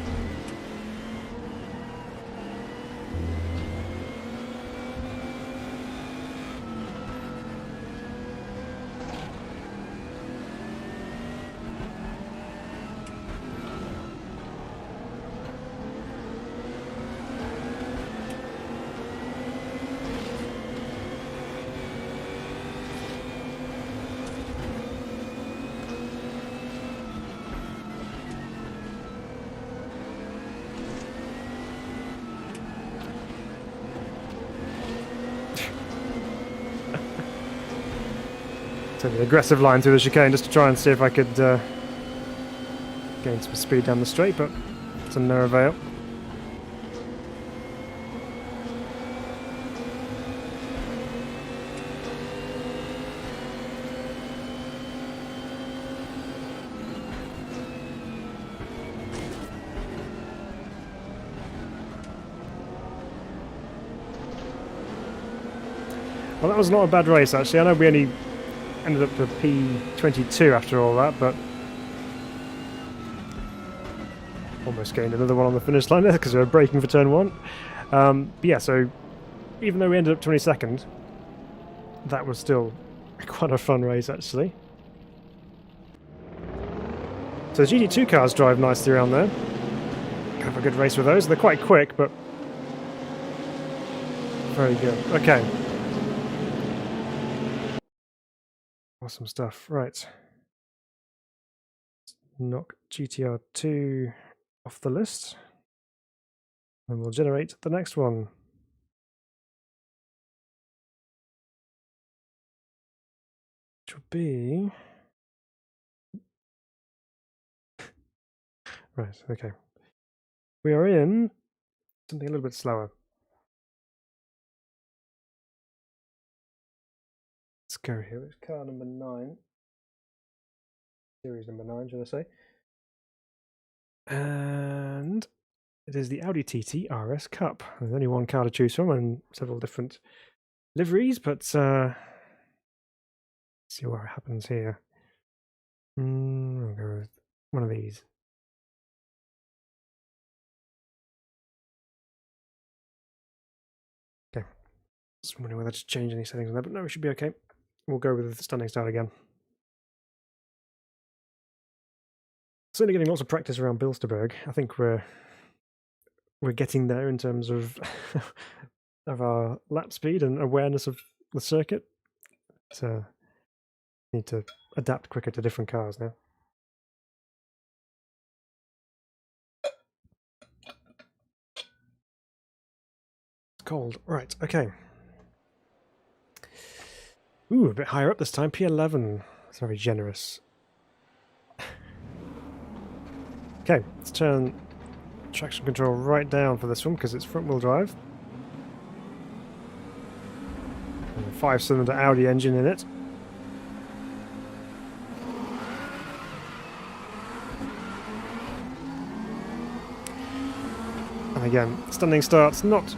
Take the aggressive line through the chicane just to try and see if I could gain some speed down the straight, but to no avail. Well, that was not a bad race actually. I know we only ended up for P22 after all that, but Almost gained another one on the finish line there because we were braking for turn 1. But yeah, so even though we ended up 22nd, that was still quite a fun race actually. So the GT2 cars drive nicely around there. Have a good race with those. They're quite quick, but very good. Okay. Awesome stuff. Right. Knock GTR2 off the list. And we'll generate the next one. Which will be... Right, okay. We are in something a little bit slower. Let's go here. It's car number 9. Series number 9, should I say. And it is the Audi TT RS Cup. There's only one car to choose from and several different liveries, but let's see what happens here. I'll go with one of these. Okay. Just wondering whether to change any settings on that, but no, we should be okay. We'll go with the standing start again. Certainly getting lots of practice around Bilster Berg. I think we're getting there in terms of of our lap speed and awareness of the circuit. So need to adapt quicker to different cars now. It's cold. Right, okay. Ooh, a bit higher up this time. P11. It's very generous. Okay, let's turn traction control right down for this one because it's front-wheel drive. And a 5-cylinder Audi engine in it. And again, standing start's not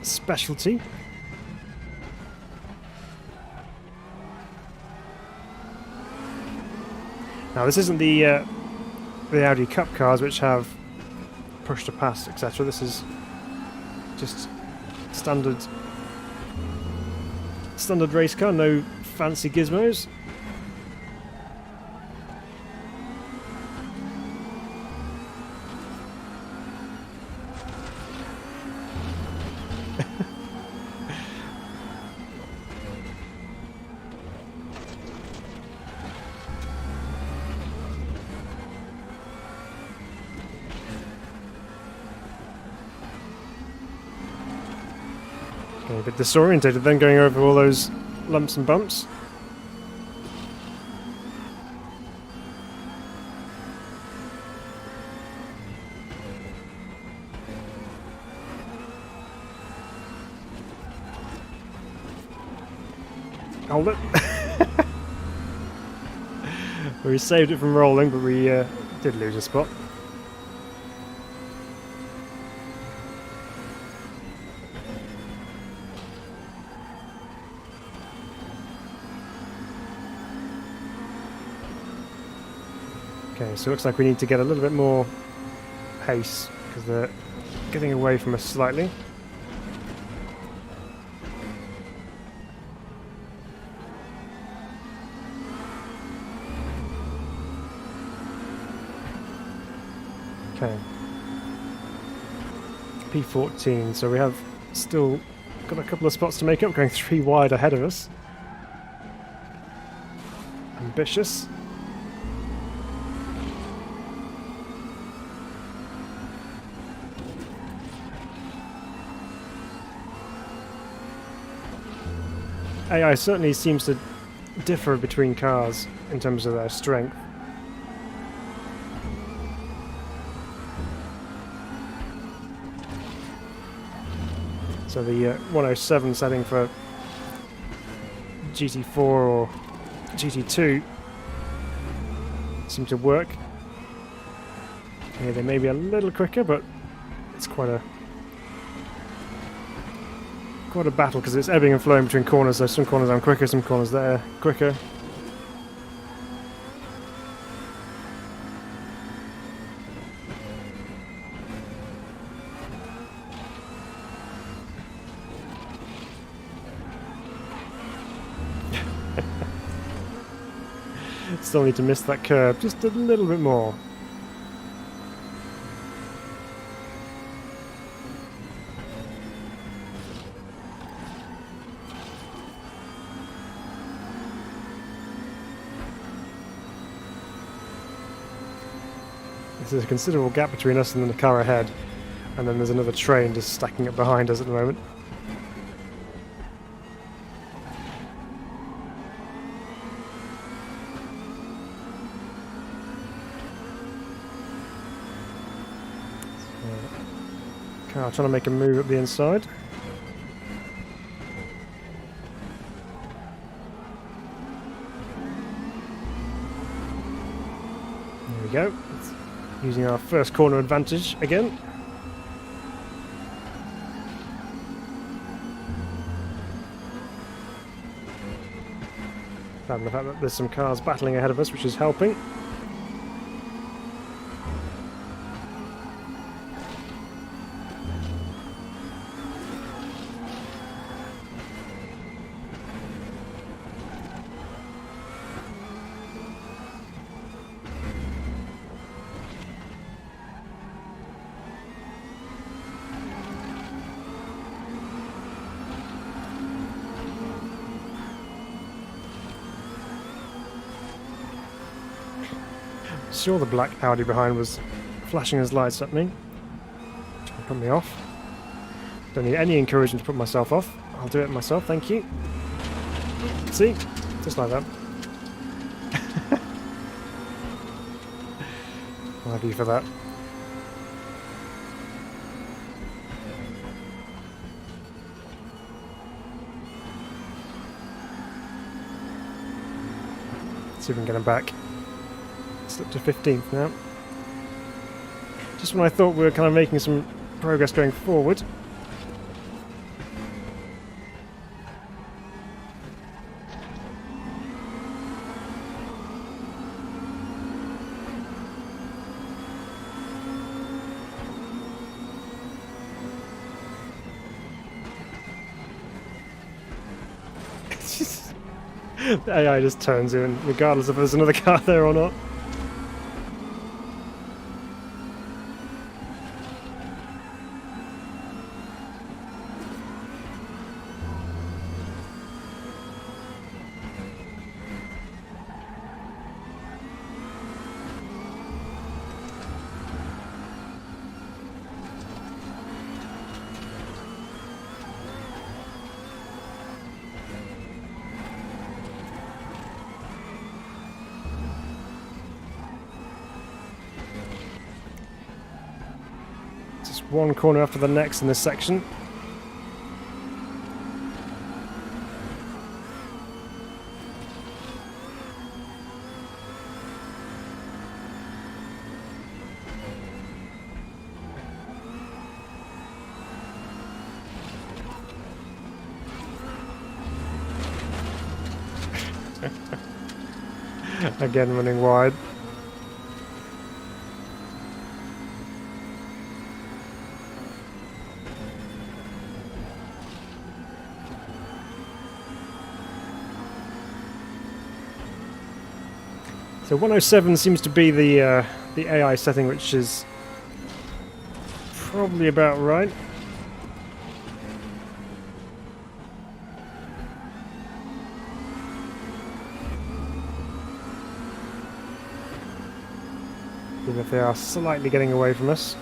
specialty. Now this isn't the Audi Cup cars which have push to pass, etc. This is just standard race car, no fancy gizmos. A bit disorientated then going over all those lumps and bumps. Hold it. We saved it from rolling, but we did lose a spot. Okay, so it looks like we need to get a little bit more pace because they're getting away from us slightly. Okay. P14, so we have still got a couple of spots to make up, going 3 wide ahead of us. Ambitious. AI certainly seems to differ between cars in terms of their strength. So the 107 setting for GT4 or GT2 seem to work. Okay, they may be a little quicker, but it's quite a battle because it's ebbing and flowing between corners. So some corners I'm quicker, some corners they're quicker. Still need to miss that curb just a little bit more. There's a considerable gap between us and the car ahead, and then there's another train just stacking up behind us at the moment. So, car trying to make a move up the inside. There we go. Using our first corner advantage again. And the fact that there's some cars battling ahead of us, which is helping. Sure, the black Audi behind was flashing his lights at me, trying to put me off. Don't need any encouragement to put myself off. I'll do it myself, thank you. See? Just like that. I'll have you for that. See if we can get him back. Up to 15th now. Just when I thought we were kind of making some progress going forward. The AI just turns in, regardless if there's another car there or not. One corner after the next in this section. Again running wide. So 107 seems to be the AI setting, which is probably about right. Even if they are slightly getting away from us.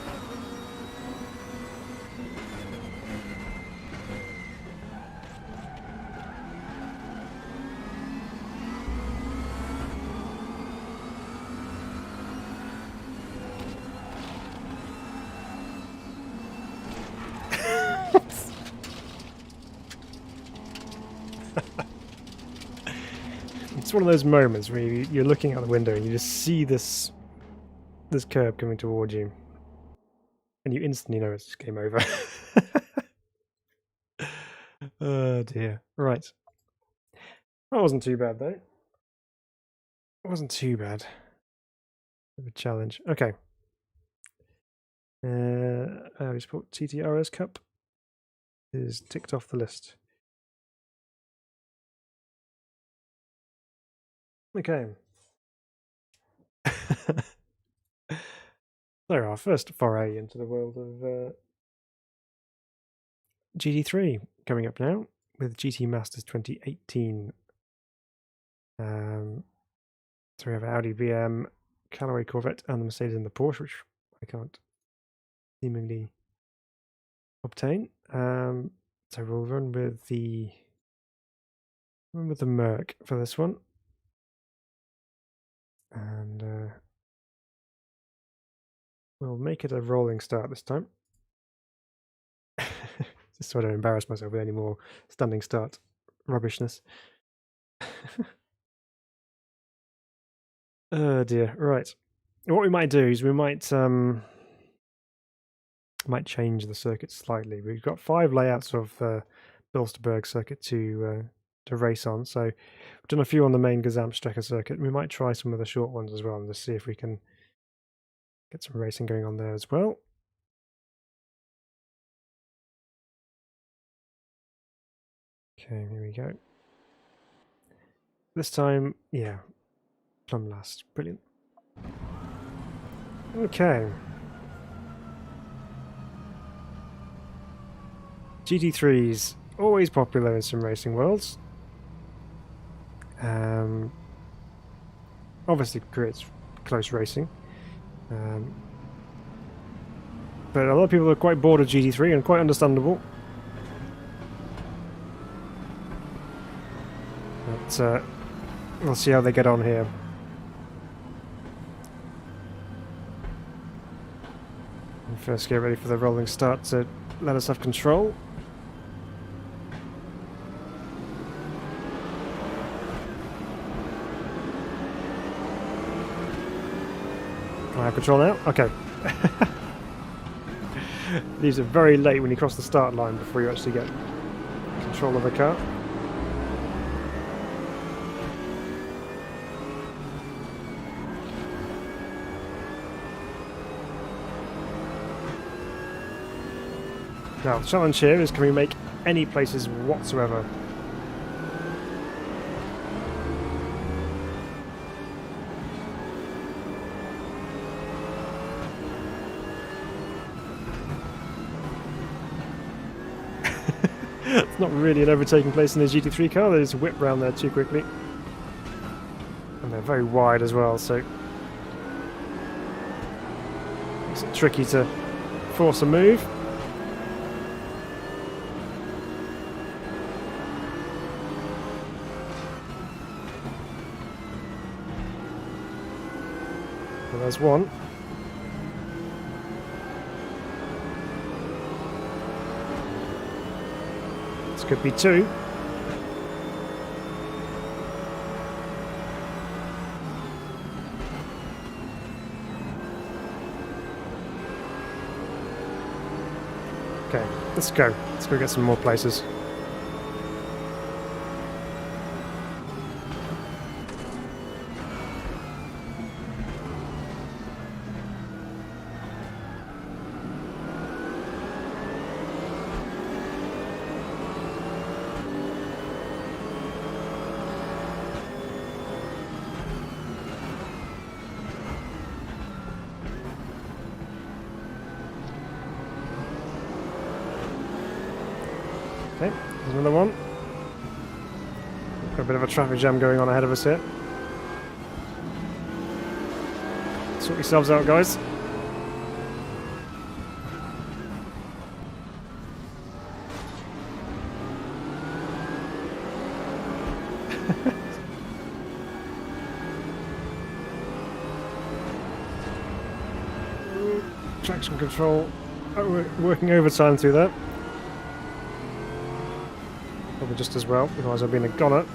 It's one of those moments where you're looking out the window and you just see this curb coming towards you, and you instantly know it's game over. Oh dear. Right. That wasn't too bad though. It wasn't too bad. Bit of a challenge. Okay. Audi TT RS Cup is ticked off the list. Okay. So our first foray into the world of GT3 coming up now with GT Masters 2018. So we have Audi VM, Callaway Corvette, and the Mercedes and the Porsche, which I can't seemingly obtain. So we'll run with the Merc for this one, and we'll make it a rolling start this time. Just so I don't embarrass myself with any more standing start rubbishness. Oh dear, right. What we might do is we might change the circuit slightly. We've got 5 layouts of Bilster Berg circuit to race on. So we've done a few on the main Gesamtstrecke circuit. We might try some of the short ones as well and just see if we can get some racing going on there as well. Okay, here we go. This time, yeah, plumb last. Brilliant. Okay. GT3's always popular in some racing worlds. Obviously creates close racing. But a lot of people are quite bored of GT3, and quite understandable. But we'll see how they get on here. And first get ready for the rolling start to let us have control. I have control now? Okay. These are very late when you cross the start line before you actually get control of the car. Now, the challenge here is, can we make any places whatsoever? It's not really an overtaking place in the GT3 car. They just whip round there too quickly. And they're very wide as well, so makes it tricky to force a move. Well, there's one. Could be 2. Okay, let's go. Let's go get some more places. Okay, there's another one. Got a bit of a traffic jam going on ahead of us here. Sort yourselves out, guys. Traction control. Oh, we're working overtime through that. Probably just as well, otherwise I've been a goner.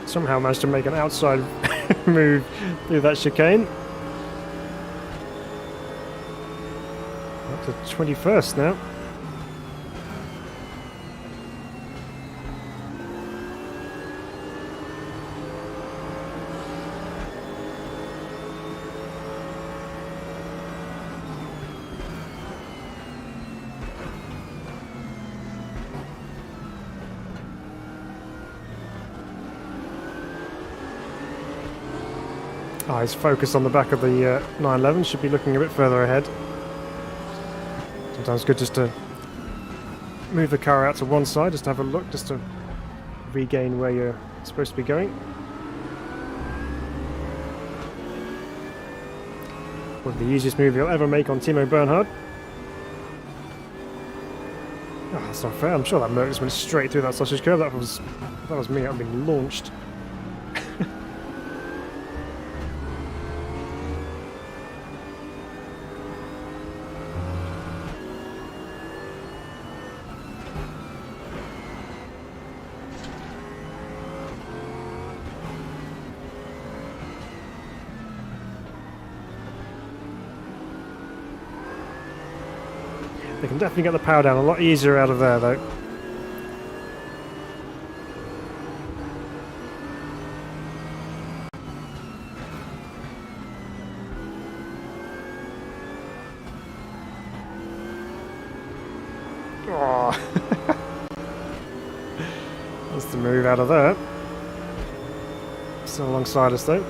Somehow managed to make an outside move through that chicane. Up to 21st now. Eyes focused on the back of the 911, should be looking a bit further ahead. Sometimes good just to move the car out to one side, just to have a look, just to regain where you're supposed to be going. One of the easiest move you'll ever make on Timo Bernhard. Oh, that's not fair. I'm sure that Merc just went straight through that sausage curve. If that was me, I'd been launched. They can definitely get the power down a lot easier out of there, though. Oh. That's the move out of there. Still alongside us, though.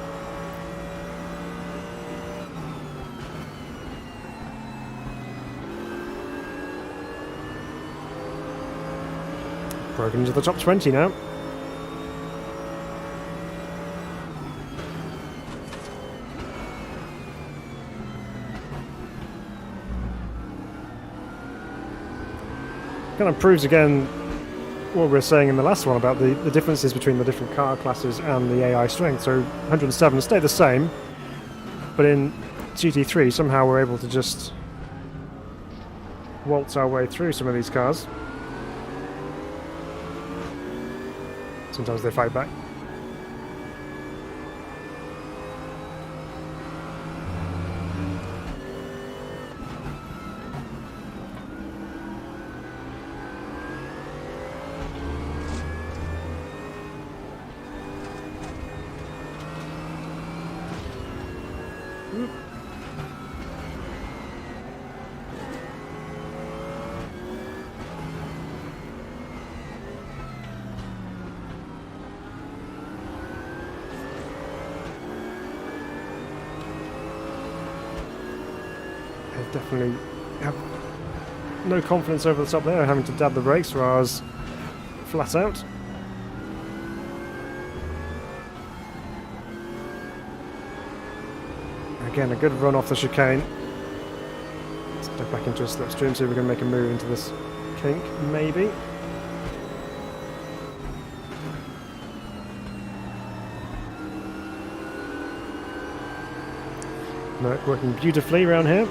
Broken into the top 20 now. Kind of proves again what we were saying in the last one about the differences between the different car classes and the AI strength. So 107 stay the same, but in GT3 somehow we're able to just waltz our way through some of these cars. Sometimes they fight back. Definitely have no confidence over the top there, having to dab the brakes, where I was flat out. Again, a good run off the chicane. Step back into a slipstream, see if we can make a move into this kink, maybe. Merc working beautifully around here.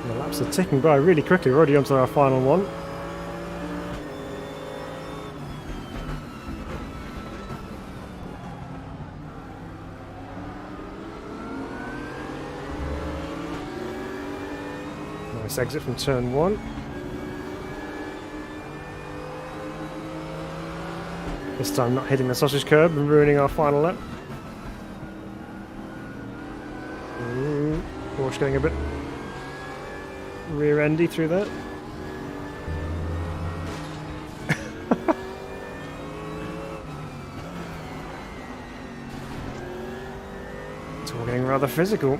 The laps are ticking by really quickly. We're already onto our final one. Nice exit from turn 1. This time not hitting the sausage curb and ruining our final lap. Porsche getting a bit rear-endy through that. It's all getting rather physical.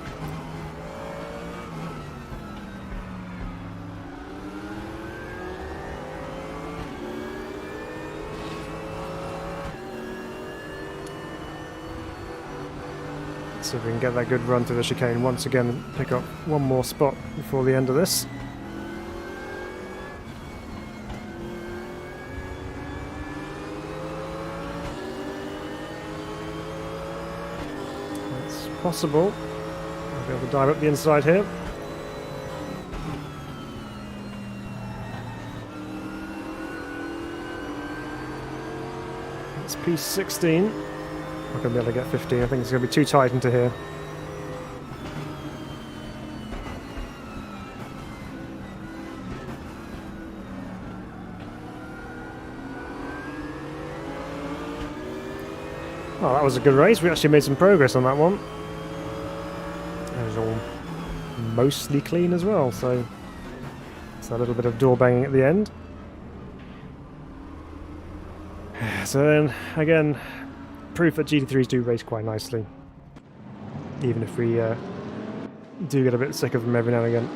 See if we can get that good run through the chicane once again and pick up one more spot before the end of this. It's possible. I'll be able to dive up the inside here. It's P16. I'm not going to be able to get 15. I think it's going to be too tight into here. Oh, that was a good race. We actually made some progress on that one. it's all mostly clean as well, so it's a little bit of door banging at the end. So then, again, proof that GT3s do race quite nicely, even if we do get a bit sick of them every now and again.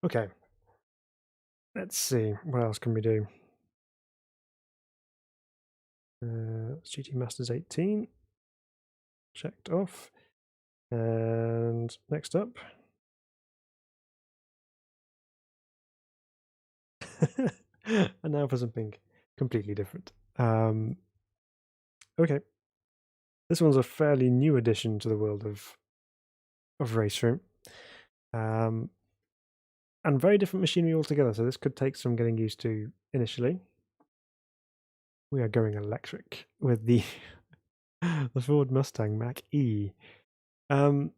Okay, let's see, what else can we do? GT Masters 18, checked off, and next up. And now for something completely different. Okay, this one's a fairly new addition to the world of RaceRoom, and very different machinery altogether. So this could take some getting used to initially. We are going electric with the the Ford Mustang Mach-E. Now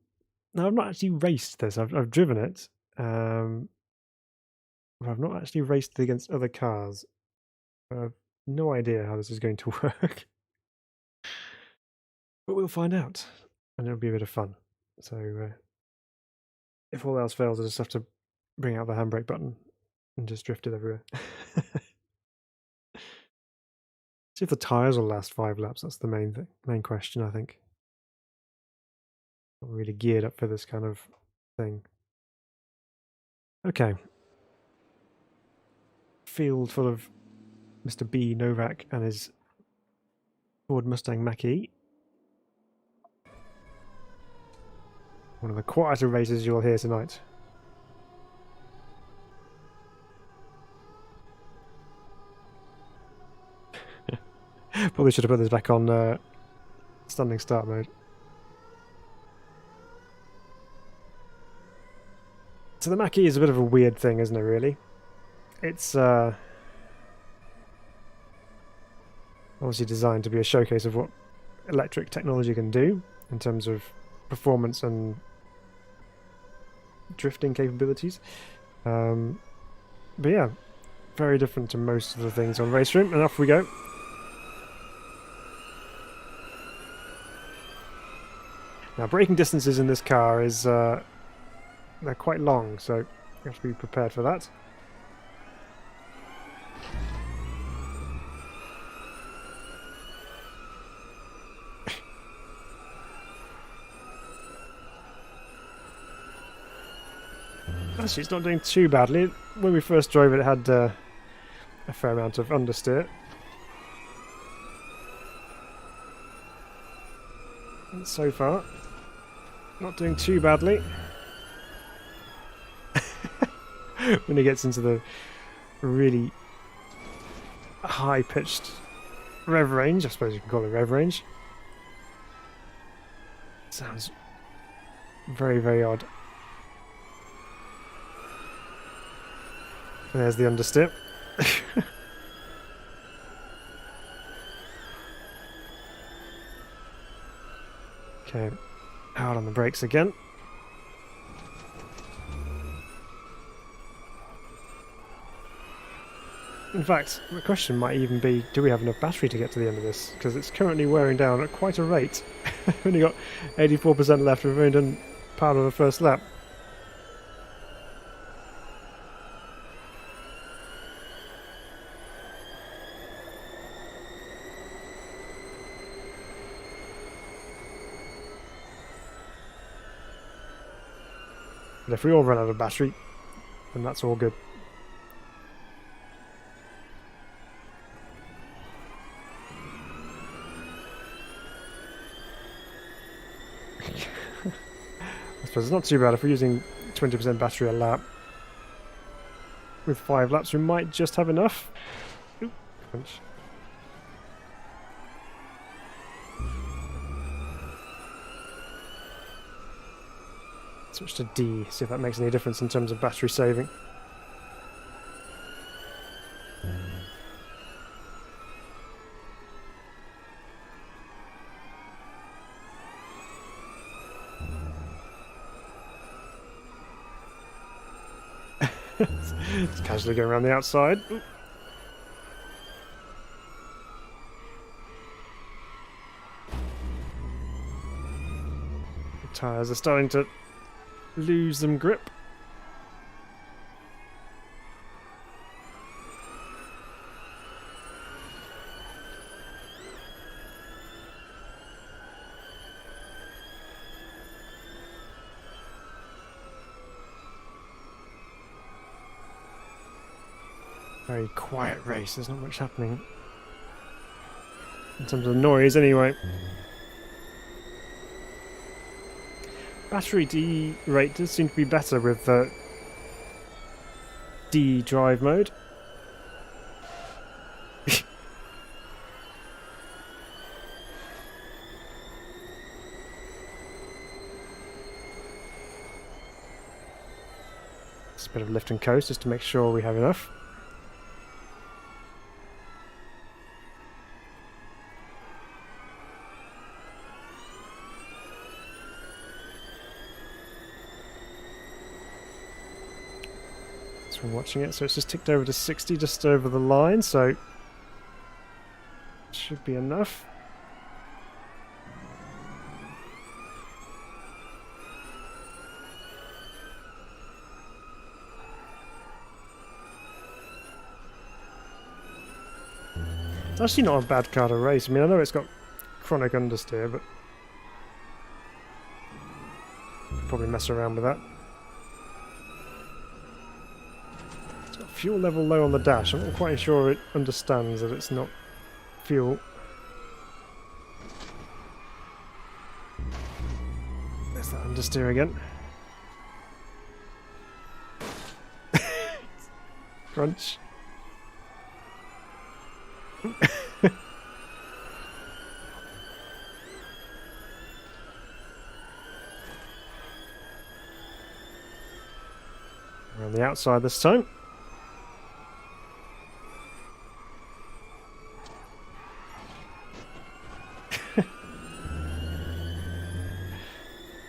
I've not actually raced this. I've driven it, but I've not actually raced it against other cars. I've no idea how this is going to work. But we'll find out, and it'll be a bit of fun. So if all else fails, I just have to bring out the handbrake button and just drift it everywhere. See if the tyres will last 5 laps. That's the main question, I think. Not really geared up for this kind of thing. Okay. Field full of Mr. B. Novak and his Ford Mustang Mach-E. One of the quieter races you'll hear tonight. Probably should have put this back on standing start mode. So the Mach-E is a bit of a weird thing, isn't it, really? It's obviously designed to be a showcase of what electric technology can do in terms of performance and drifting capabilities. But yeah, very different to most of the things on RaceRoom, and off we go. Now, braking distances in this car is they're quite long, so you have to be prepared for that. Actually, it's not doing too badly. When we first drove it, it had a fair amount of understeer. And so far, not doing too badly. When it gets into the really high-pitched rev range, I suppose you can call it rev range. Sounds very, very odd. There's the understeer. Okay, out on the brakes again. In fact, the question might even be, do we have enough battery to get to the end of this? Because it's currently wearing down at quite a rate. We've only got 84% left, we've only done part of the first lap. But if we all run out of battery, then that's all good. I suppose it's not too bad if we're using 20% battery a lap. With 5 laps, we might just have enough. Oop, punch. Switch to D, see if that makes any difference in terms of battery saving. Just casually going around the outside. Ooh. The tyres are starting to lose some grip. Very quiet race, there's not much happening. In terms of noise, anyway. Battery D rate does seem to be better with the D drive mode. Just a bit of lift and coast just to make sure we have enough. From watching it, so it's just ticked over to 60, just over the line, so should be enough. It's actually not a bad car to race. I mean, I know it's got chronic understeer, but probably mess around with that. Fuel level low on the dash. I'm not quite sure it understands that it's not fuel. There's that understeer again. Crunch. We're on the outside this time.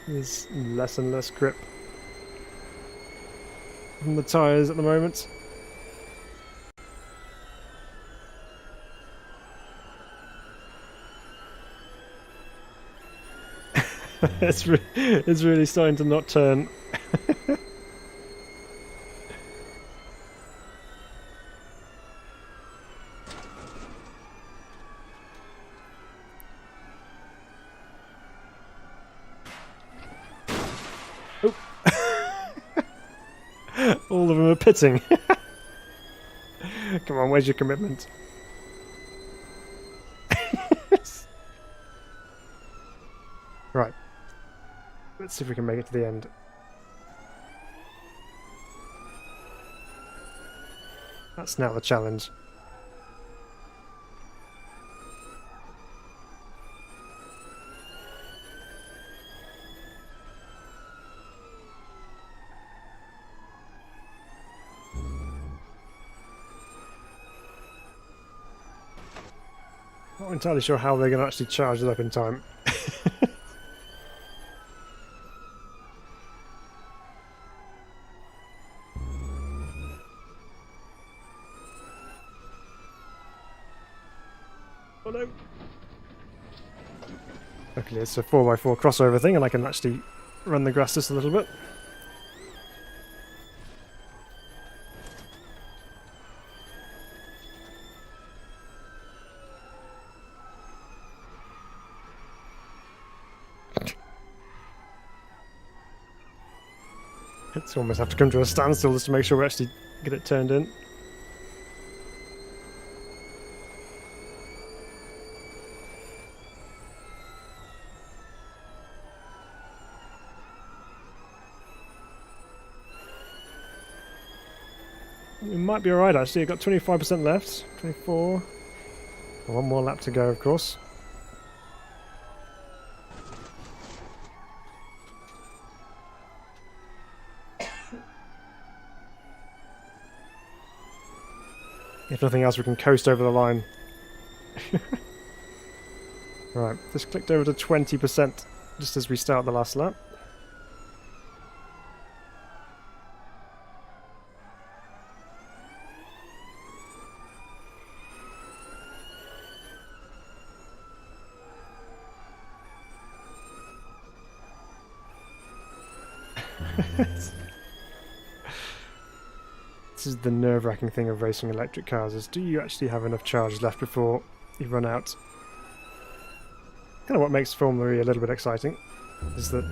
There's less and less grip from the tyres at the moment. it's really starting to not turn. All of them are pitting. Come on, where's your commitment? Right. Let's see if we can make it to the end. That's now the challenge. Not entirely sure how they're going to actually charge it up in time. Oh no! Luckily it's a 4x4 crossover thing and I can actually run the grass just a little bit. It's almost have to come to a standstill just to make sure we actually get it turned in. We might be alright actually, I've got 25% left, 24. One more lap to go of course. If nothing else, we can coast over the line. Right, just clicked over to 20% just as we start the last lap. This is the nerve-wracking thing of racing electric cars, is do you actually have enough charge left before you run out? Kind of what makes Formula E a little bit exciting, is that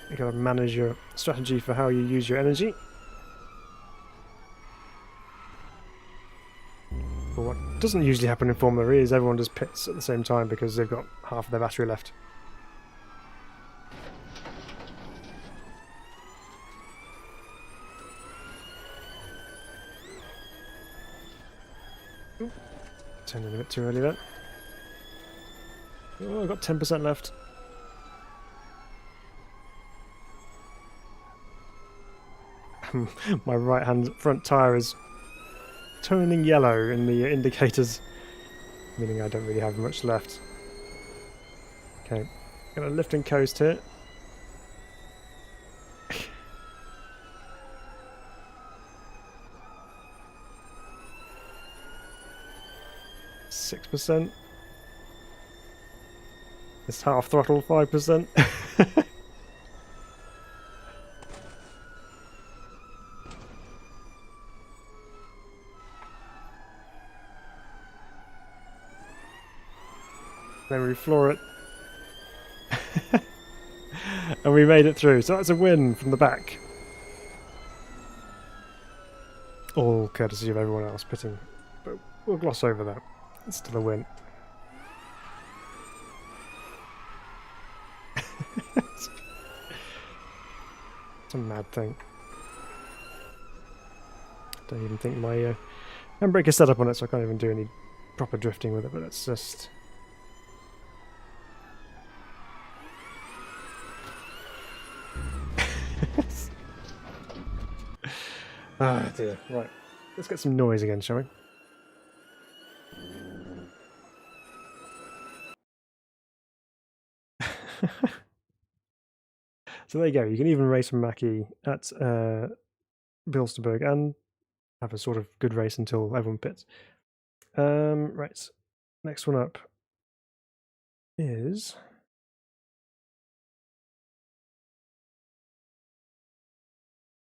you gotta manage your strategy for how you use your energy. But what doesn't usually happen in Formula E is everyone just pits at the same time because they've got half of their battery left. Turned in a bit too early there. Oh, I've got 10% left. My right hand front tyre is turning yellow in the indicators, meaning I don't really have much left. Okay, gonna lift and coast here. %. It's half throttle, 5%. Then we floor it. And we made it through, so that's a win from the back. All courtesy of everyone else pitting, but we'll gloss over that. It's still a win. It's a mad thing. Don't even think my handbrake is set up on it, so I can't even do any proper drifting with it, but it's just... Ah dear. Right. Let's get some noise again, shall we? So there you go. You can even race from Mackie at Bilster Berg and have a sort of good race until everyone pits. Right. Next one up is...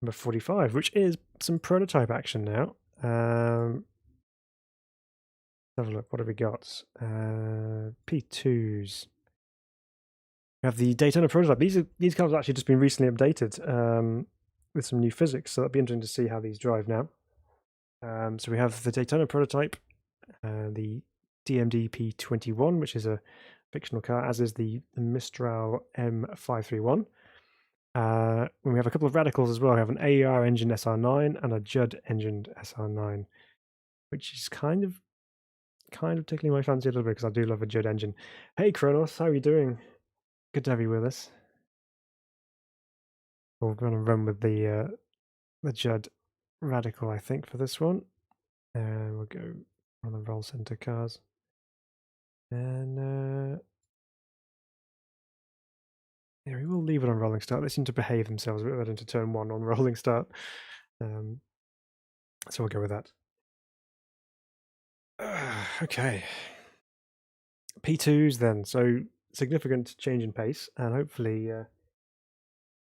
number 45, which is some prototype action now. Have a look. What have we got? P2s. We have the Daytona prototype. These cars have actually just been recently updated with some new physics, so that'll be interesting to see how these drive now. So we have the Daytona prototype, the DMD P21, which is a fictional car, as is the Mistral M531. We have a couple of radicals as well. We have an AER engine SR9 and a Judd engined SR9, which is kind of tickling my fancy a little bit because I do love a Judd engine. Hey Kronos, how are you doing? Good to have you with us. We're going to run with the Judd radical, I think, for this one, and we'll go on the roll center cars, and yeah, we will leave it on rolling start. They seem to behave themselves a bit better into turn 1 on rolling start. So we'll go with that. Okay. P2s then. So significant change in pace, and hopefully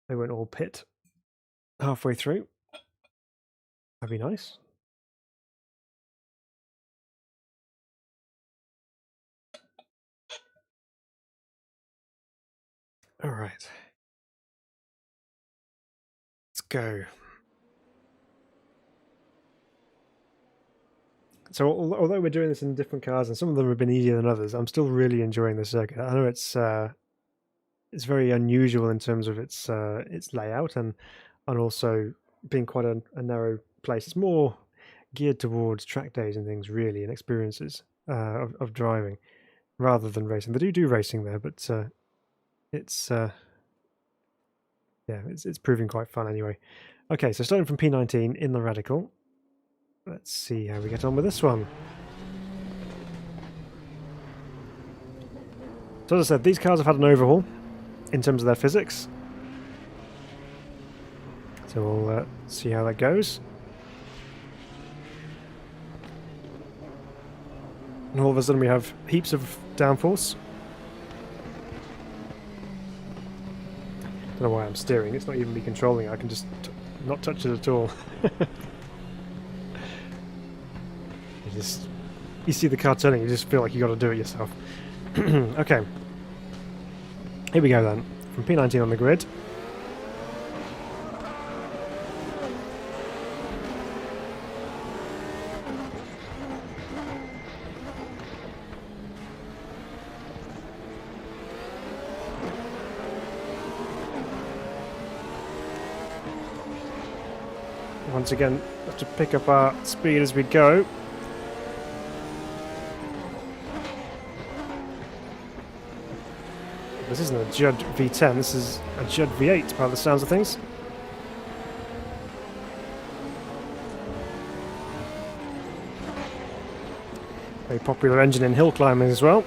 they won't all pit halfway through. That'd be nice. All right. Let's go. So although we're doing this in different cars and some of them have been easier than others, I'm still really enjoying the circuit. I know it's very unusual in terms of its layout and also being quite a narrow place. It's more geared towards track days and things really, and experiences of driving rather than racing. They do racing there, but it's proving quite fun anyway. Okay, so starting from P19 in the radical. Let's see how we get on with this one. So as I said, these cars have had an overhaul in terms of their physics. So we'll see how that goes. And all of a sudden we have heaps of downforce. Don't know why I'm steering. It's not even me controlling it. I can just not touch it at all. You see the car turning, you just feel like you got to do it yourself. Okay. Here we go then. From P19 on the grid. Once again, have to pick up our speed as we go. This isn't a Judd V10, this is a Judd V8 by the sounds of things. Very popular engine in hill climbing as well.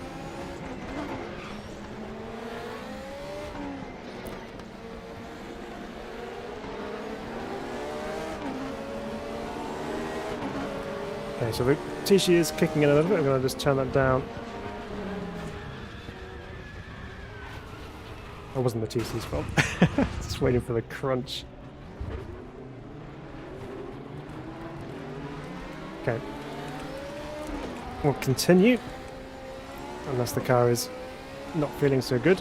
Okay, so the TC is kicking in a little bit. I'm going to just turn that down. That wasn't the TC's fault. Just waiting for the crunch. Okay. We'll continue. Unless the car is not feeling so good.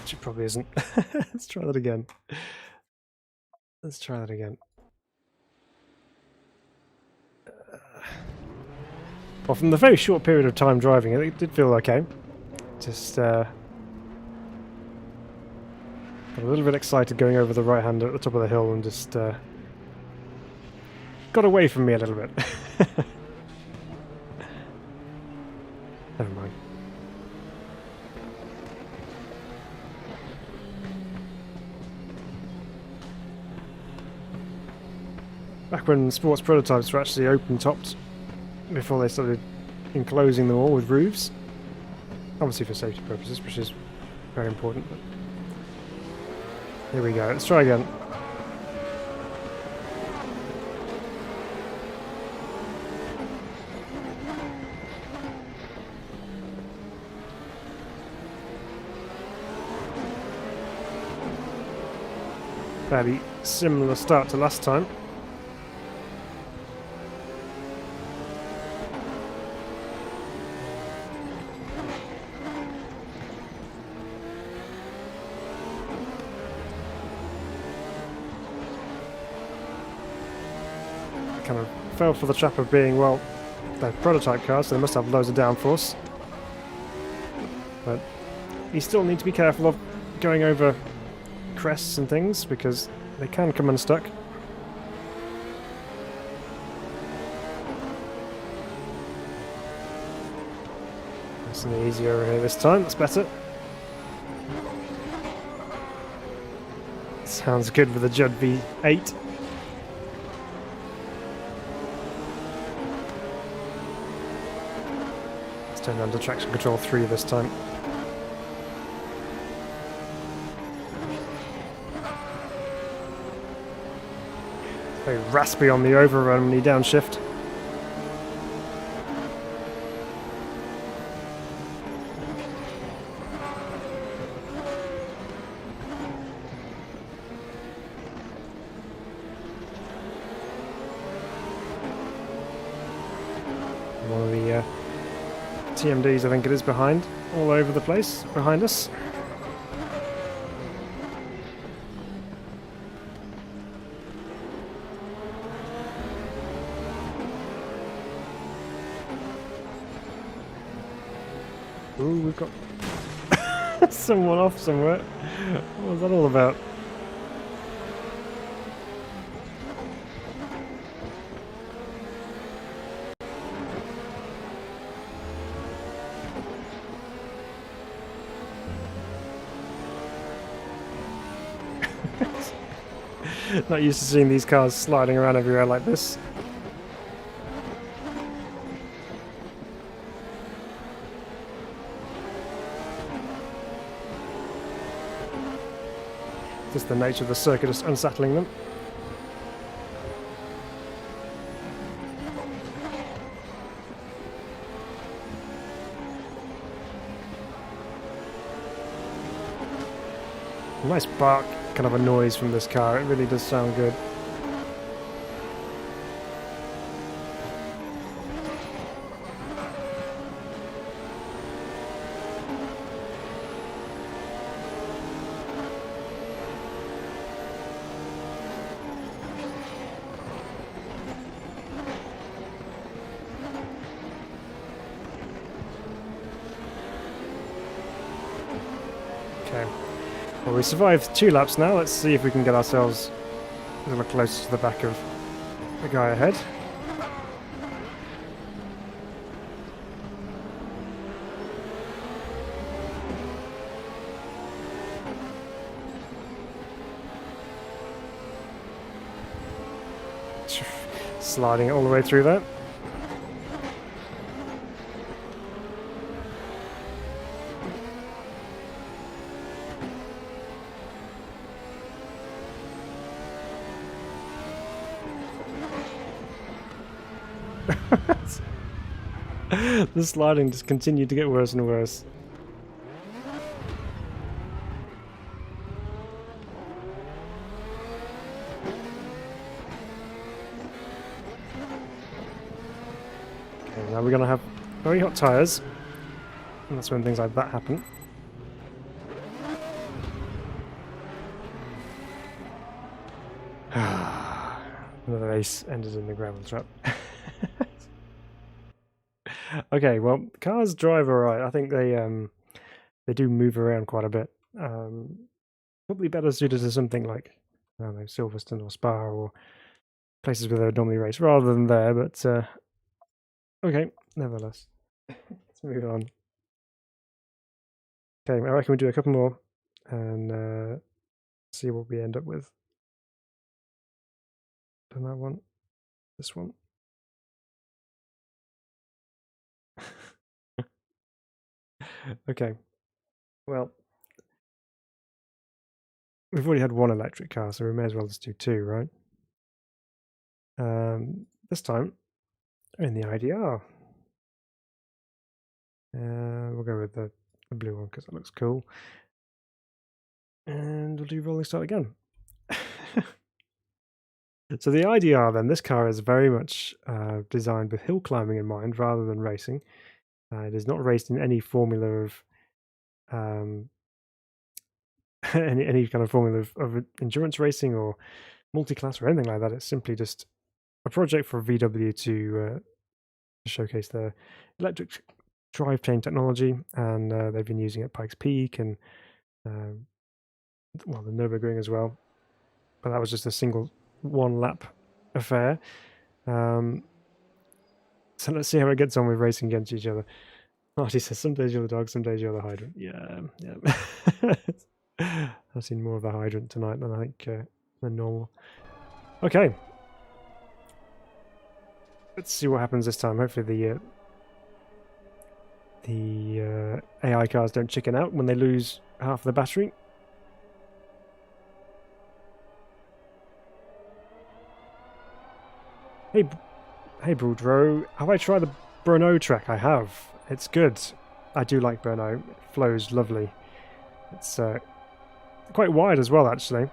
Which it probably isn't. Let's try that again. Let's try that again. Well, from the very short period of time driving it, it did feel okay. Just got a little bit excited going over the right hand at the top of the hill and just got away from me a little bit. Never mind. Back when sports prototypes were actually open-topped, before they started enclosing them all with roofs, obviously for safety purposes, which is very important. But here we go, let's try again. Fairly similar start to last time. Kind of fell for the trap of being, well, they're prototype cars, so they must have loads of downforce. But you still need to be careful of going over crests and things, because they can come unstuck. Nice and easy over here this time, that's better. Sounds good with the Judd V8. Turn down to traction control 3 this time. Very raspy on the overrun when you downshift. One of the TMDs, I think it is, behind, all over the place, behind us. Ooh, we've got someone off somewhere. What was that all about? Not used to seeing these cars sliding around everywhere like this. Just the nature of the circuit is unsettling them. Nice bark kind of a noise from this car. It really does sound good. Okay. Well, we survived 2 laps now. Let's see if we can get ourselves a little closer to the back of the guy ahead. Sliding it all the way through that. The sliding just continued to get worse and worse. Okay, now we're going to have very hot tyres, and that's when things like that happen. Another race ended in the gravel trap. Okay, well, cars drive alright. I think they do move around quite a bit. Probably better suited to something like, I don't know, Silverstone or Spa or places where they would normally race rather than there, but okay, nevertheless. Let's move on. Okay, I reckon we do a couple more and see what we end up with. Done that one. This one. Okay. Well, we've already had 1 electric car, so we may as well just do 2, right? This time, we're in the ID.R. We'll go with the blue one because it looks cool. And we'll do rolling start again. So the ID.R then, this car is very much designed with hill climbing in mind rather than racing. It is not raced in any formula of any kind of formula of endurance racing or multi-class or anything like that. It's simply just a project for VW to showcase their electric drivetrain technology, and they've been using it at Pikes Peak and well, the Nürburgring as well. But that was just a single 1-lap affair. So let's see how it gets on with racing against each other. Marty says, some days you're the dog, some days you're the hydrant. Yeah. I've seen more of the hydrant tonight than I think than normal. Okay. Let's see what happens this time. Hopefully the AI cars don't chicken out when they lose half the battery. Hey Boudreaux, have I tried the Brno track? I have. It's good. I do like Brno. It flows lovely. It's quite wide as well, actually.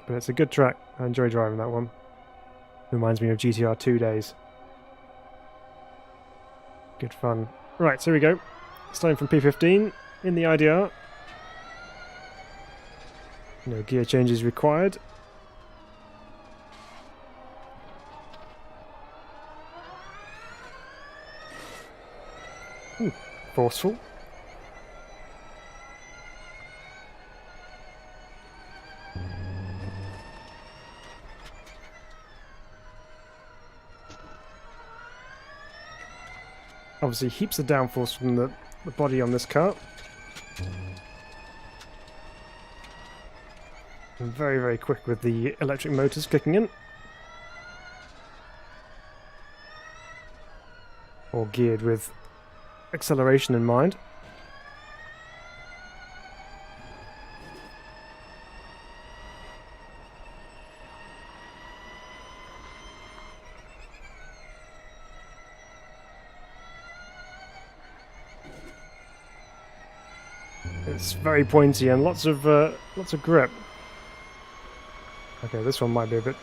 But it's a good track. I enjoy driving that one. Reminds me of GTR2 days. Good fun. Right, so here we go. Starting from P15 in the ID.R. No gear changes required. Forceful. Obviously heaps of downforce from the body on this car. And very, very quick with the electric motors kicking in. Or geared with acceleration in mind. It's very pointy and lots of grip. Okay, this one might be a bit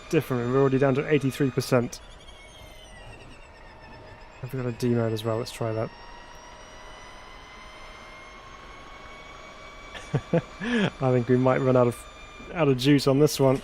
different. We're already down to 83%. I've got a D mode as well. Let's try that. I think we might run out of juice on this one.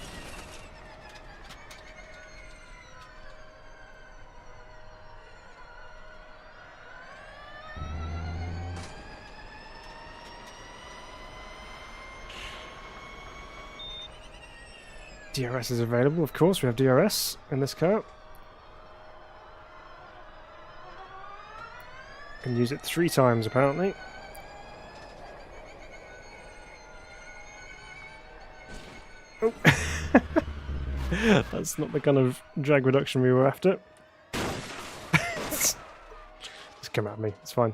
DRS is available, of course. We have DRS in this car. Can use it 3 times apparently. Oh. That's not the kind of drag reduction we were after. Just come at me, it's fine.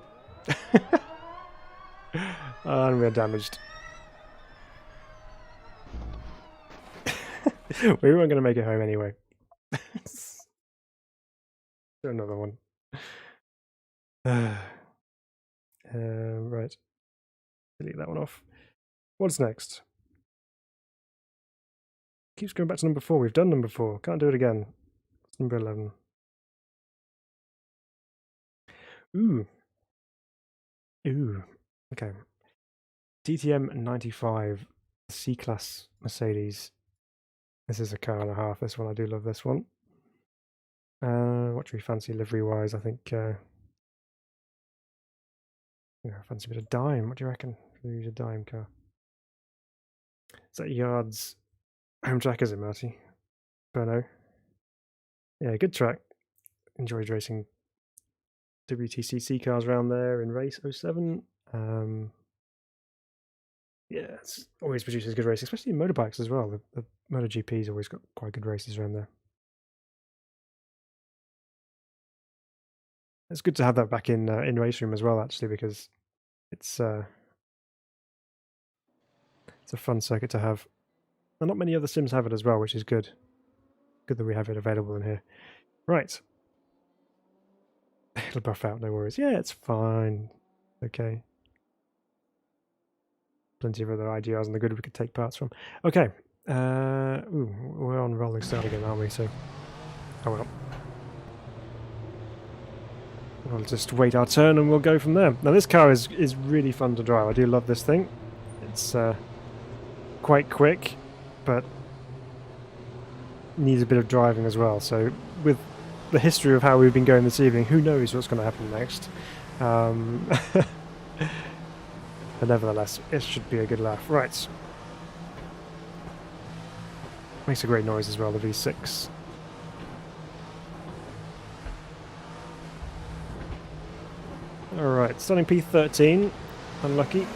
And we're damaged. We weren't going to make it home anyway. Another one. Right. Delete that one off. What's next? Keeps going back to number 4. We've done number 4. Can't do it again. It's number 11. Ooh. Ooh. Okay. DTM 95 C-Class Mercedes. This is a car and a half. This one, I do love this one. What do we fancy livery-wise? I think I fancy a bit of dime. What do you reckon? We'll use a dime car. Is that Yard's home track, is it, Marty? Berno. Yeah, good track. Enjoyed racing WTCC cars around there in race 07. Yeah, it's always produces good racing, especially in motorbikes as well. The MotoGP's always got quite good races around there. It's good to have that back in RaceRoom as well, actually, because it's a fun circuit to have. And not many other sims have it as well, which is good. Good that we have it available in here. Right. It'll buff out, no worries. Yeah, it's fine. Okay. Plenty of other IDRs on the grid we could take parts from. Okay. Ooh, we're on rolling start again, aren't we? So, oh well. We'll just wait our turn and we'll go from there. Now this car is really fun to drive. I do love this thing. It's quite quick, but needs a bit of driving as well. So with the history of how we've been going this evening, who knows what's going to happen next. But nevertheless, it should be a good laugh. Right. Makes a great noise as well, the V6. Alright, starting P13. Unlucky.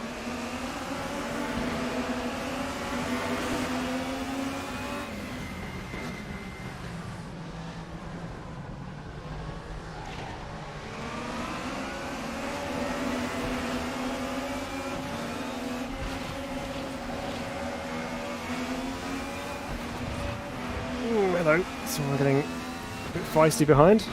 Hello. So we're getting a bit feisty behind.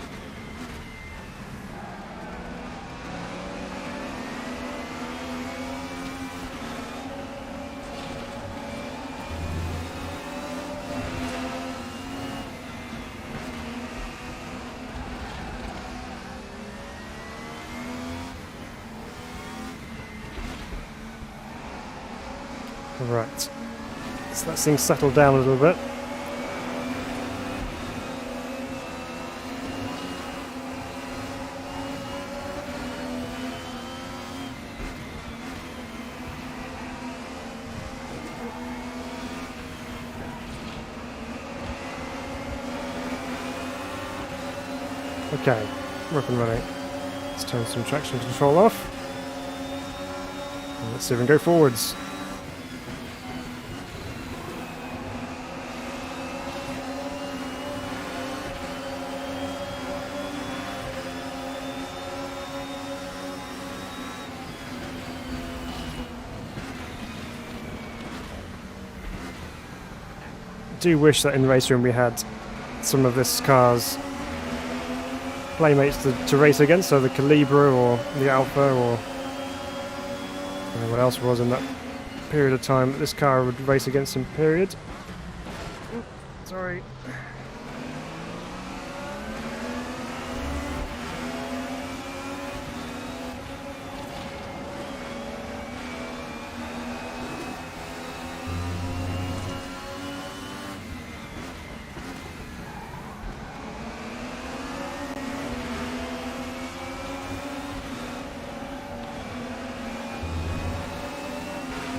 Right. So that thing settled down a little bit. Okay, we're up and running. Let's turn some traction control off. And let's see if we can go forwards. I do wish that in RaceRoom we had some of this car's playmates to race against, so the Calibra or the Alpha or know what else was in that period of time that this car would race against in period. Ooh, sorry.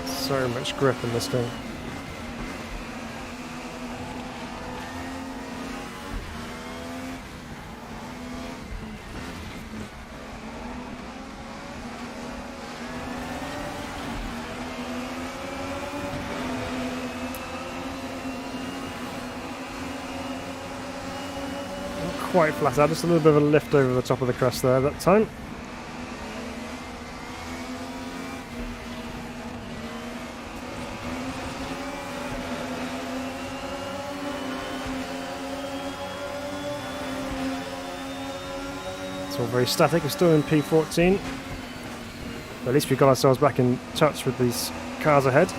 So much grip in this thing. Not quite flat out, just a little bit of a lift over the top of the crest there that time. It's all very static, we're still in P14. But at least we got ourselves back in touch with these cars ahead.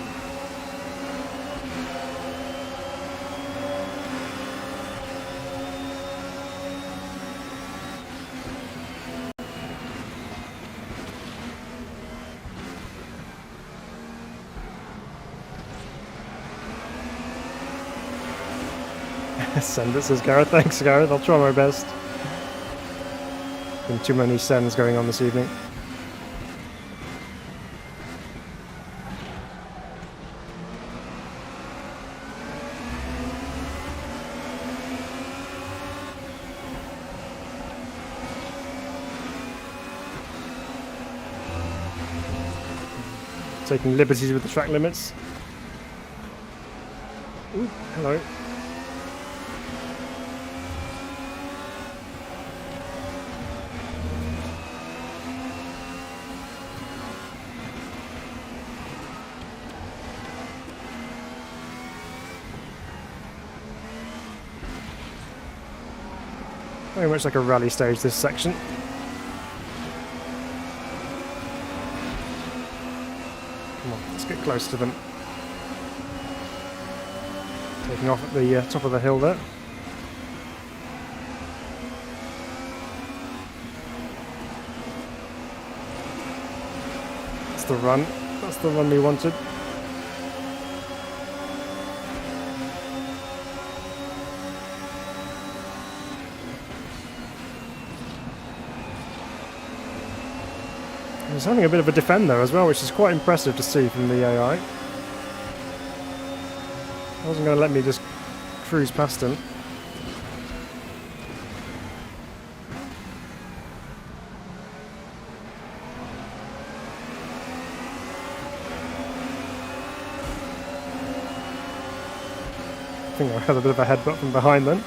Send it, says Gareth. Thanks, Gareth. I'll try my best. Been too many sends going on this evening. Taking liberties with the track limits. Ooh, hello. Very much like a rally stage, this section. Come on, let's get close to them. Taking off at the top of the hill there. That's the run. That's the run we wanted. He's having a bit of a defend there as well, which is quite impressive to see from the AI. I wasn't going to let me just cruise past him. I think I had a bit of a headbutt from behind then.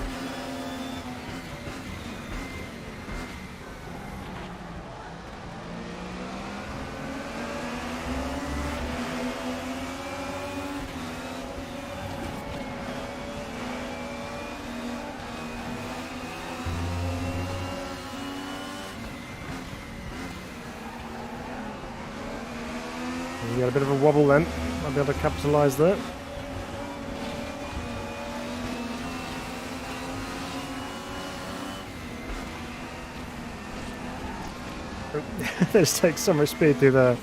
You got a bit of a wobble then. Might be able to capitalise there. They just take so much speed through there.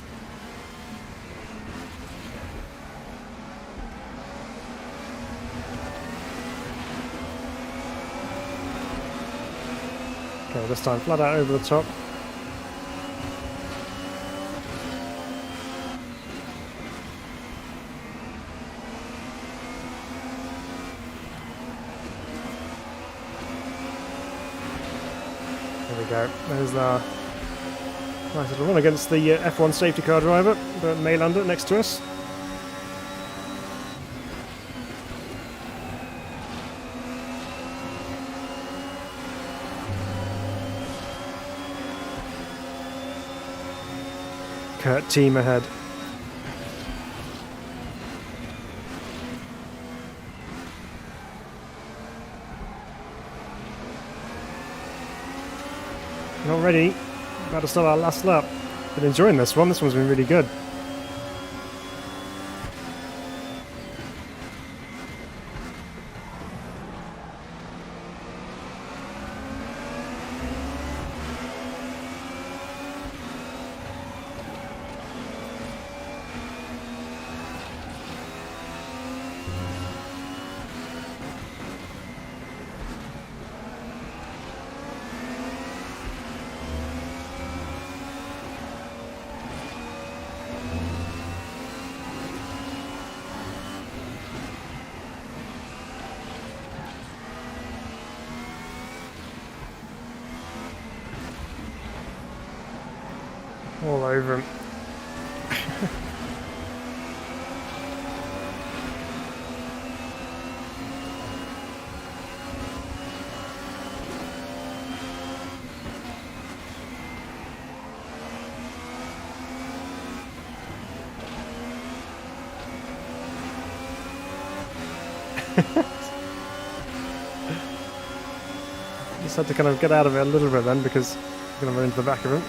Okay, this time flat out over the top. There we go. There's our nice little run against the F1 safety car driver, Bernd Maylander, next to us. Kurt team ahead. Not ready. About to start our last lap. Been enjoying this one. This one's been really good. All over him. Just had to kind of get out of it a little bit then because I'm going to run into the back of him.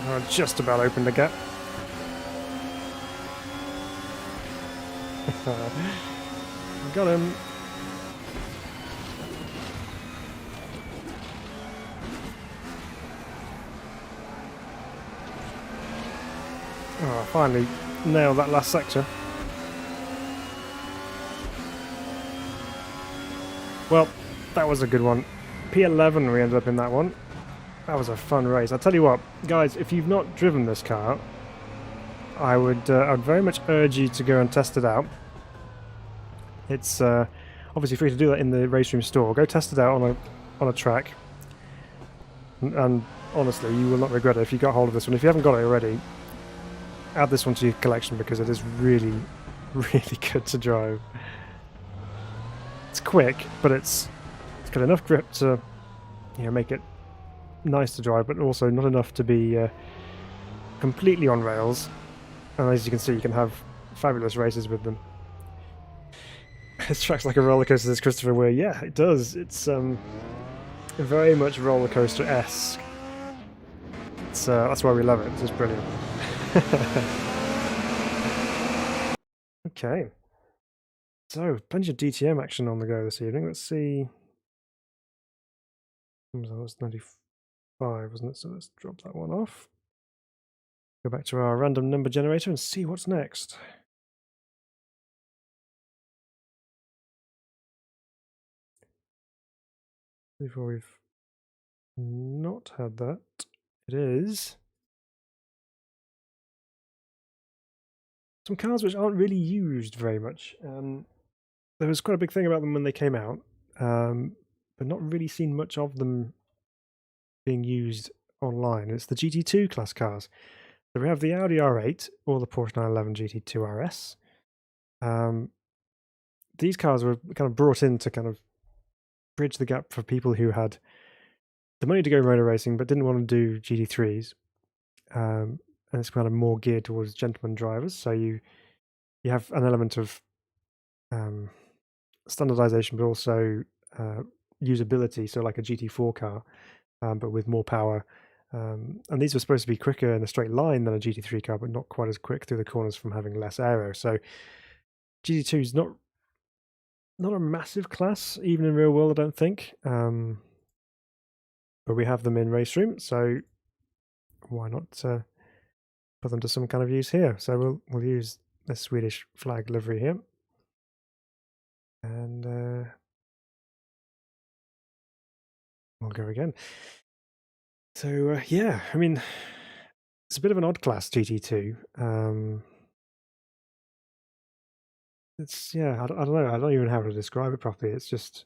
I just about opened the gap. Got him. Oh, I finally nailed that last sector. Well, that was a good one. P11 we ended up in that one. That was a fun race. I'll tell you what, guys, if you've not driven this car, I'd very much urge you to go and test it out. It's obviously free to do that in the RaceRoom store. Go test it out on a track. And honestly, you will not regret it if you got hold of this one. If you haven't got it already, add this one to your collection because it is really, really good to drive. It's quick, but it's got enough grip to, you know, make it nice to drive, but also not enough to be completely on rails. And as you can see, you can have fabulous races with them. This track's like a roller coaster, says Christopher Weir. Yeah, it does. It's very much roller coaster-esque. That's why we love it. It's just brilliant. Okay. So, plenty of DTM action on the go this evening. Let's see. That was 95, wasn't it? So let's drop that one off. Go back to our random number generator and see what's next. Before we've not had that, it is some cars which aren't really used very much. There was quite a big thing about them when they came out, but not really seen much of them being used online. It's the GT2 class cars. So we have the Audi R8 or the Porsche 911 GT2 RS. These cars were kind of brought in to kind of bridge the gap for people who had the money to go motor racing but didn't want to do GT3s. And it's kind of more geared towards gentleman drivers. So you have an element of standardization, but also usability. So like a GT4 car, but with more power. And these were supposed to be quicker in a straight line than a GT3 car, but not quite as quick through the corners from having less aero. So GT2 is not a massive class, even in real world, I don't think. But we have them in RaceRoom, so why not put them to some kind of use here? So we'll use the Swedish flag livery here, and we'll go again. So yeah, I mean, it's a bit of an odd class, GT2. It's, yeah, I don't know. I don't even know how to describe it properly. It's just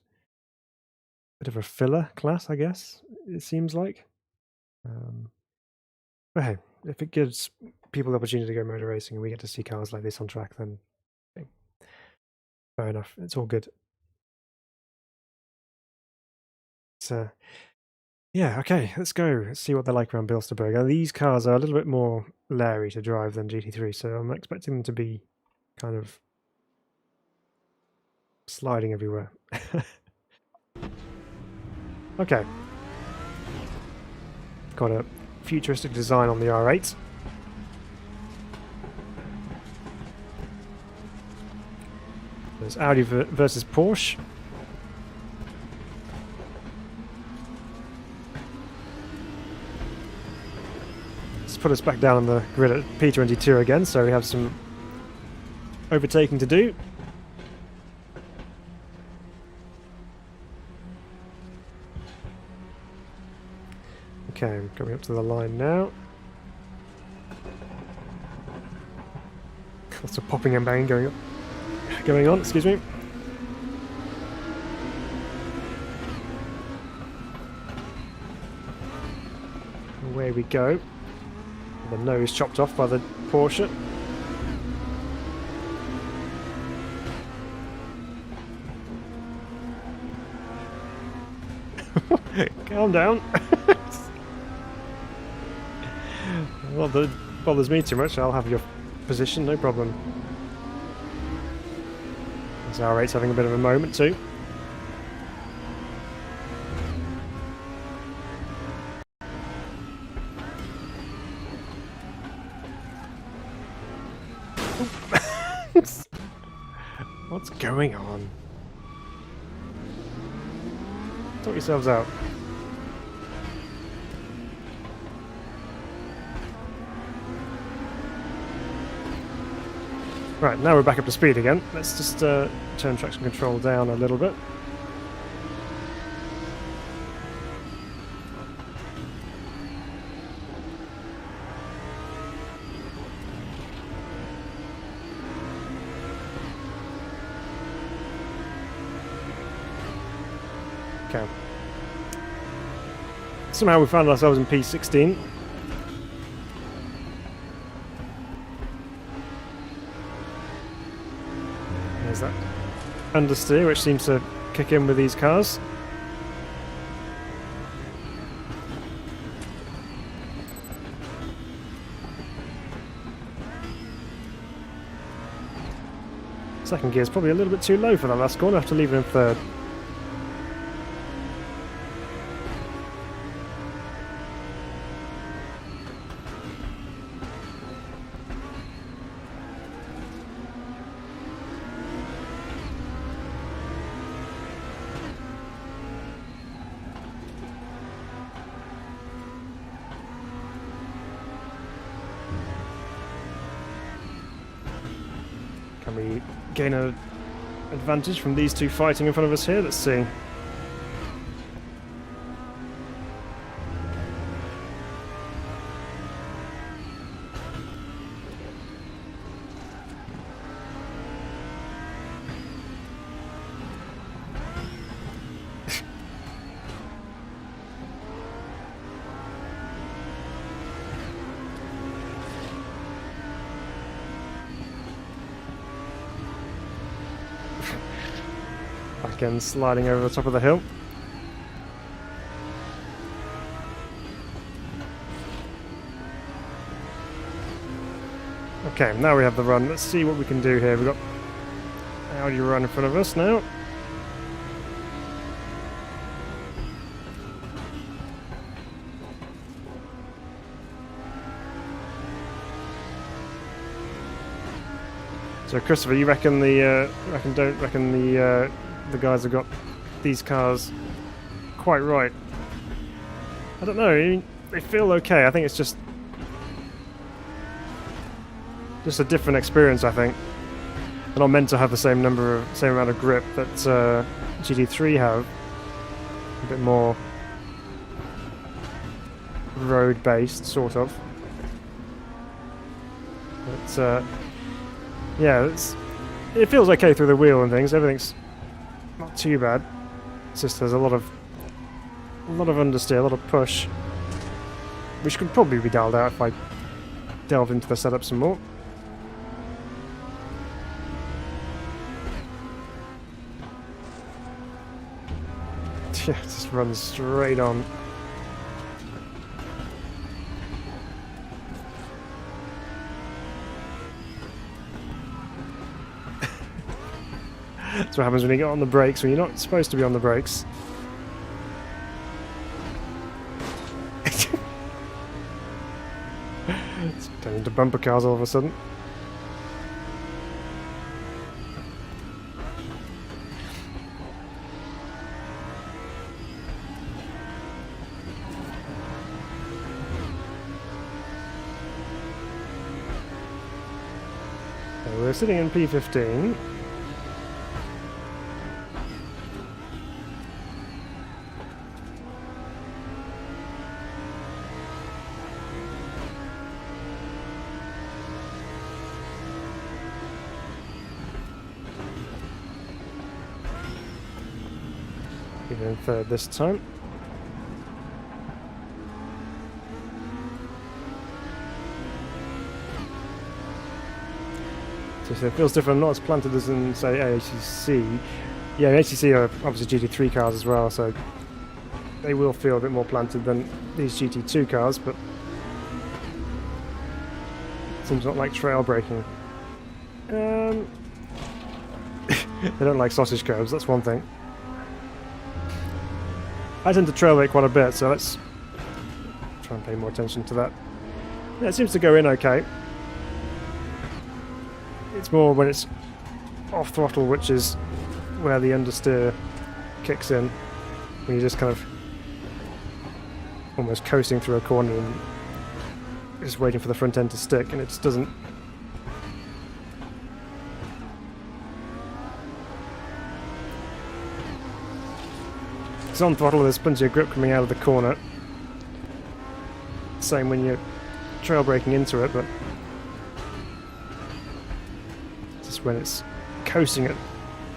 a bit of a filler class, I guess, it seems like. But hey, if it gives people the opportunity to go motor racing and we get to see cars like this on track, then okay, fair enough. It's all good. So yeah, okay, let's go. Let's see what they're like around Bilster Berg. Now, these cars are a little bit more leery to drive than GT3, so I'm expecting them to be kind of sliding everywhere. Okay. Got a futuristic design on the R8. There's Audi versus Porsche. Let's put us back down on the grid at P22 again, so we have some overtaking to do. Okay, I'm coming up to the line now. Lots of popping and banging going on, excuse me. Away we go. The nose chopped off by the Porsche. Calm down. Well, that bothers me too much. I'll have your position, no problem. As R8's having a bit of a moment too. What's going on? Sort yourselves out. Right, now we're back up to speed again. Let's just turn traction control down a little bit. Okay. Somehow we found ourselves in P16. There's that understeer which seems to kick in with these cars. Second gear's probably a little bit too low for that last corner. I have to leave it in third. Can we gain an advantage from these two fighting in front of us here? Let's see. Again, sliding over the top of the hill. Okay, now we have the run. Let's see what we can do here. We've got Audi run in front of us now. So, Christopher, you reckon the the guys have got these cars quite right? I don't know. They feel okay. I think it's just a different experience. I think they're not meant to have the same amount of grip that GT3 have. A bit more road-based, sort of. But yeah, it feels okay through the wheel and things. Everything's not too bad. It's just there's a lot of understeer, a lot of push, which could probably be dialed out if I delved into the setup some more. Yeah, it just runs straight on. That's what happens when you get on the brakes, when you're not supposed to be on the brakes. It's turning into bumper cars all of a sudden. So we're sitting in P15. In third this time. so it feels different, not as planted as in, say, ATC. Yeah, ATC are obviously GT3 cars as well, so they will feel a bit more planted than these GT2 cars, but it seems not like trail braking. They don't like sausage curves, that's one thing. I tend to trail brake quite a bit, so let's try and pay more attention to that. Yeah, it seems to go in okay. It's more when it's off throttle, which is where the understeer kicks in, when you're just kind of almost coasting through a corner and just waiting for the front end to stick, and it just doesn't. It's on throttle, there's plenty of grip coming out of the corner. Same when you're trail braking into it, but just when it's coasting at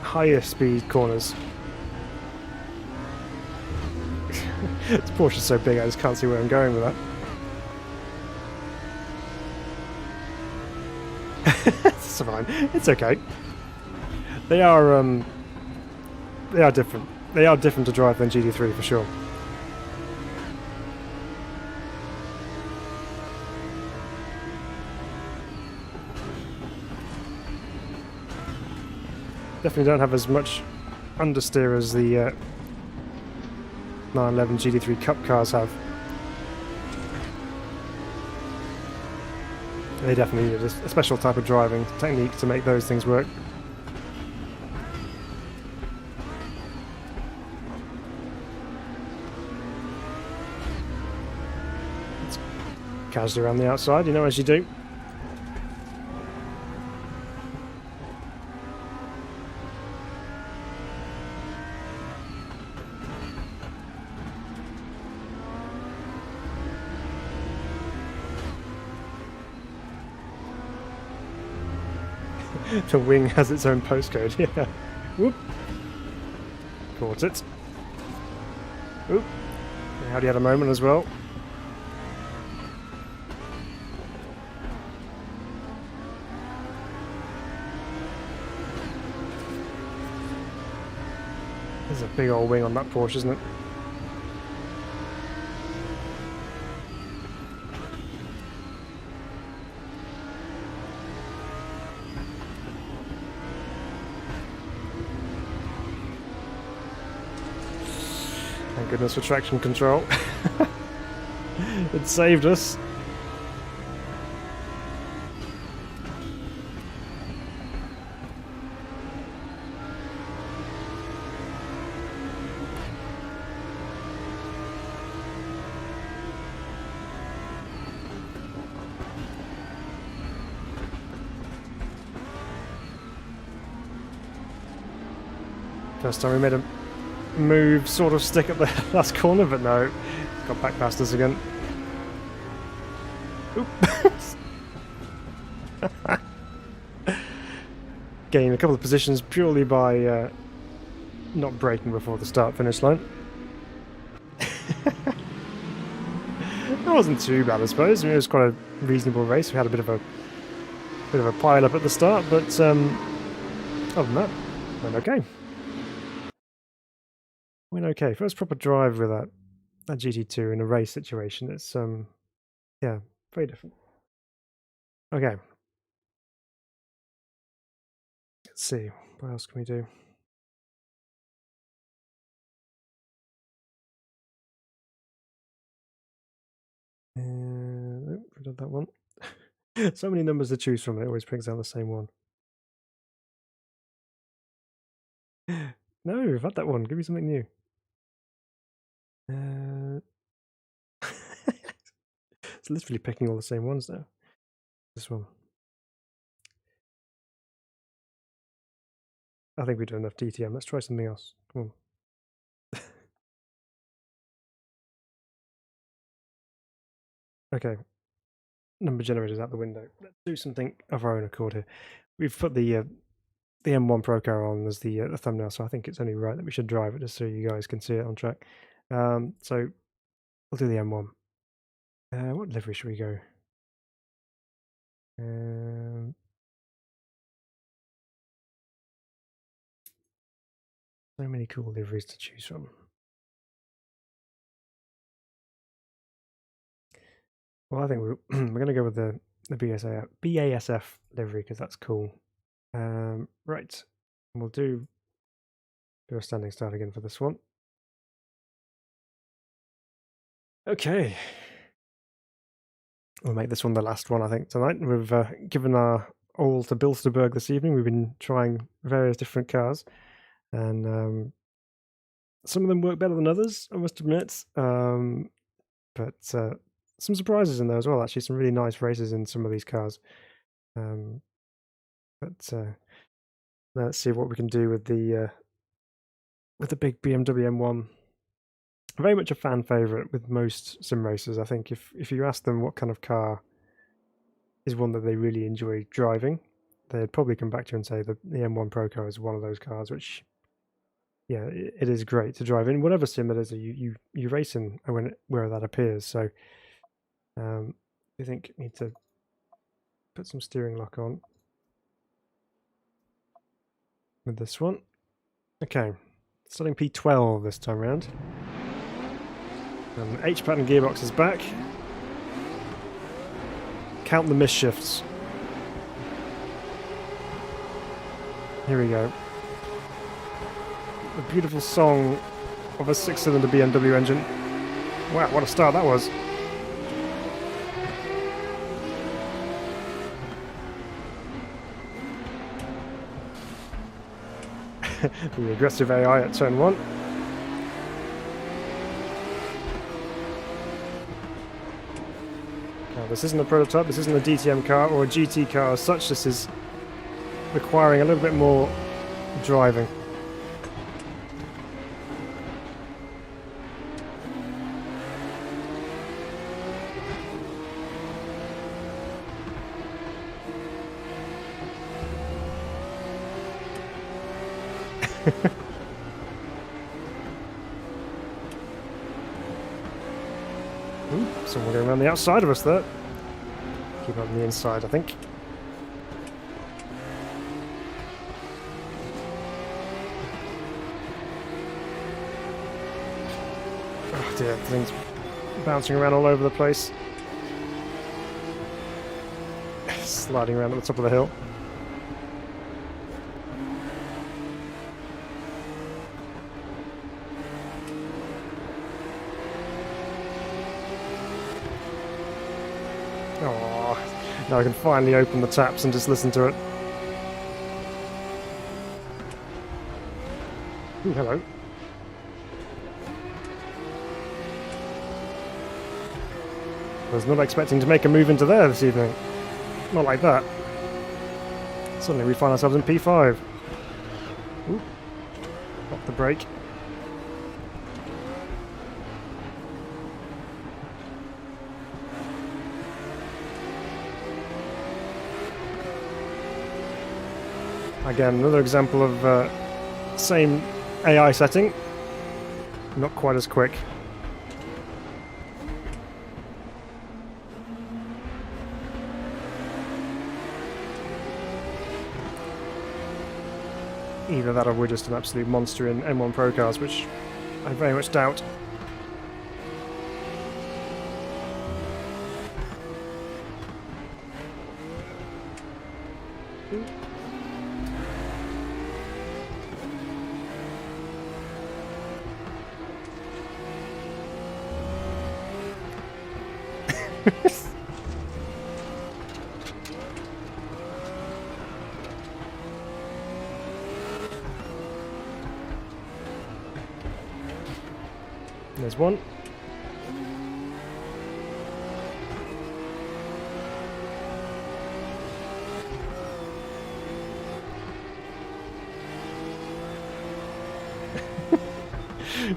higher speed corners. This Porsche's so big I just can't see where I'm going with that. It's fine. It's okay. They are different. They are different to drive than GT3 for sure. Definitely don't have as much understeer as the 911 GT3 Cup cars have. They definitely needed a special type of driving technique to make those things work. It's casually around the outside, you know, as you do. The wing has its own postcode, yeah. Whoop. Caught it. Oop. Audi had a moment as well. There's a big old wing on that Porsche, isn't it? Thank goodness for traction control. It saved us. First time we made a move, sort of stick at the last corner, but no, got back past us again. Oops. Gained a couple of positions purely by not braking before the start-finish line. That wasn't too bad, I suppose. I mean, it was quite a reasonable race. We had a bit of a pile up at the start, but other than that, went okay. Went okay. First proper drive with that GT2 in a race situation. It's yeah, very different. Okay. Let's see. What else can we do? I did that one. So many numbers to choose from. It always brings out the same one. No, I've had that one. Give me something new. It's literally picking all the same ones now. This one. I think we do enough DTM. Let's try something else. Come on. Okay. Number generators out the window. Let's do something of our own accord here. We've put the M1 Procar on as the thumbnail, so I think it's only right that we should drive it just so you guys can see it on track. So we'll do the M1. What livery should we go? So many cool liveries to choose from. Well, I think we're going to go with the BASF livery because that's cool. Right, we'll do a standing start again for this one. Okay, we'll make this one the last one I think tonight. We've given our all to Bilster Berg this evening. We've been trying various different cars, and some of them work better than others, I must admit. But some surprises in there as well. Actually, some really nice races in some of these cars. But let's see what we can do with the big BMW M1. Very much a fan favorite with most sim racers. I think if you ask them what kind of car is one that they really enjoy driving, they'd probably come back to you and say the M1 Procar is one of those cars, which, yeah, it is great to drive in whatever sim it is that you race in where that appears. So I think you need to put some steering lock on with this one. Okay, starting P12 this time around. And H-pattern gearbox is back. Count the misshifts. Here we go. The beautiful song of a 6-cylinder BMW engine. Wow, what a start that was. The aggressive AI at turn 1. Now, this isn't a prototype, this isn't a DTM car or a GT car as such. This is requiring a little bit more driving. Ooh, someone going around the outside of us there. Keep on the inside, I think. Oh dear, the thing's bouncing around all over the place. Sliding around at the top of the hill. Oh, now I can finally open the taps and just listen to it. Ooh, hello. I was not expecting to make a move into there this evening. Not like that. Suddenly we find ourselves in P5. Ooh. Off the brake. Again, another example of same AI setting, not quite as quick. Either that or we're just an absolute monster in M1 Procars, which I very much doubt. There's one.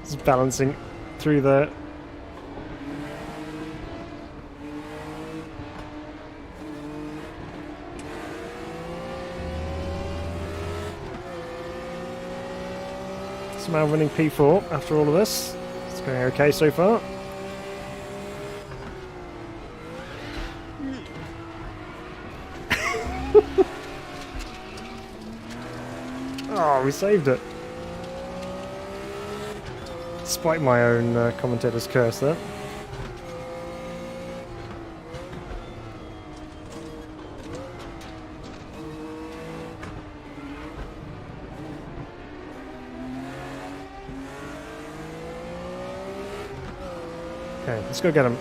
Just balancing through there. Somehow running P4 after all of this. It's going okay so far. Oh, we saved it. Despite my own commentator's curse there. Okay, let's go get them.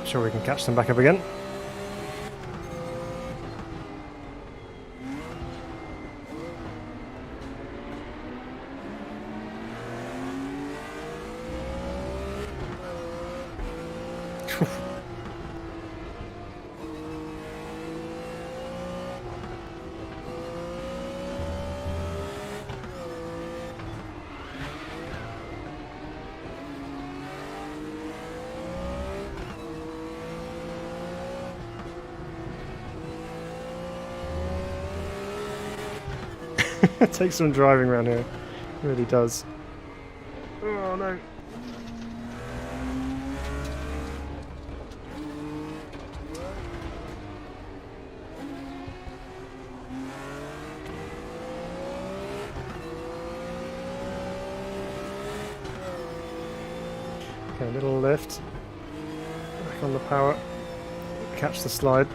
Sure we can catch them back up again. It takes some driving around here. It really does. Oh no. Okay, a little lift. Back on the power. Catch the slide.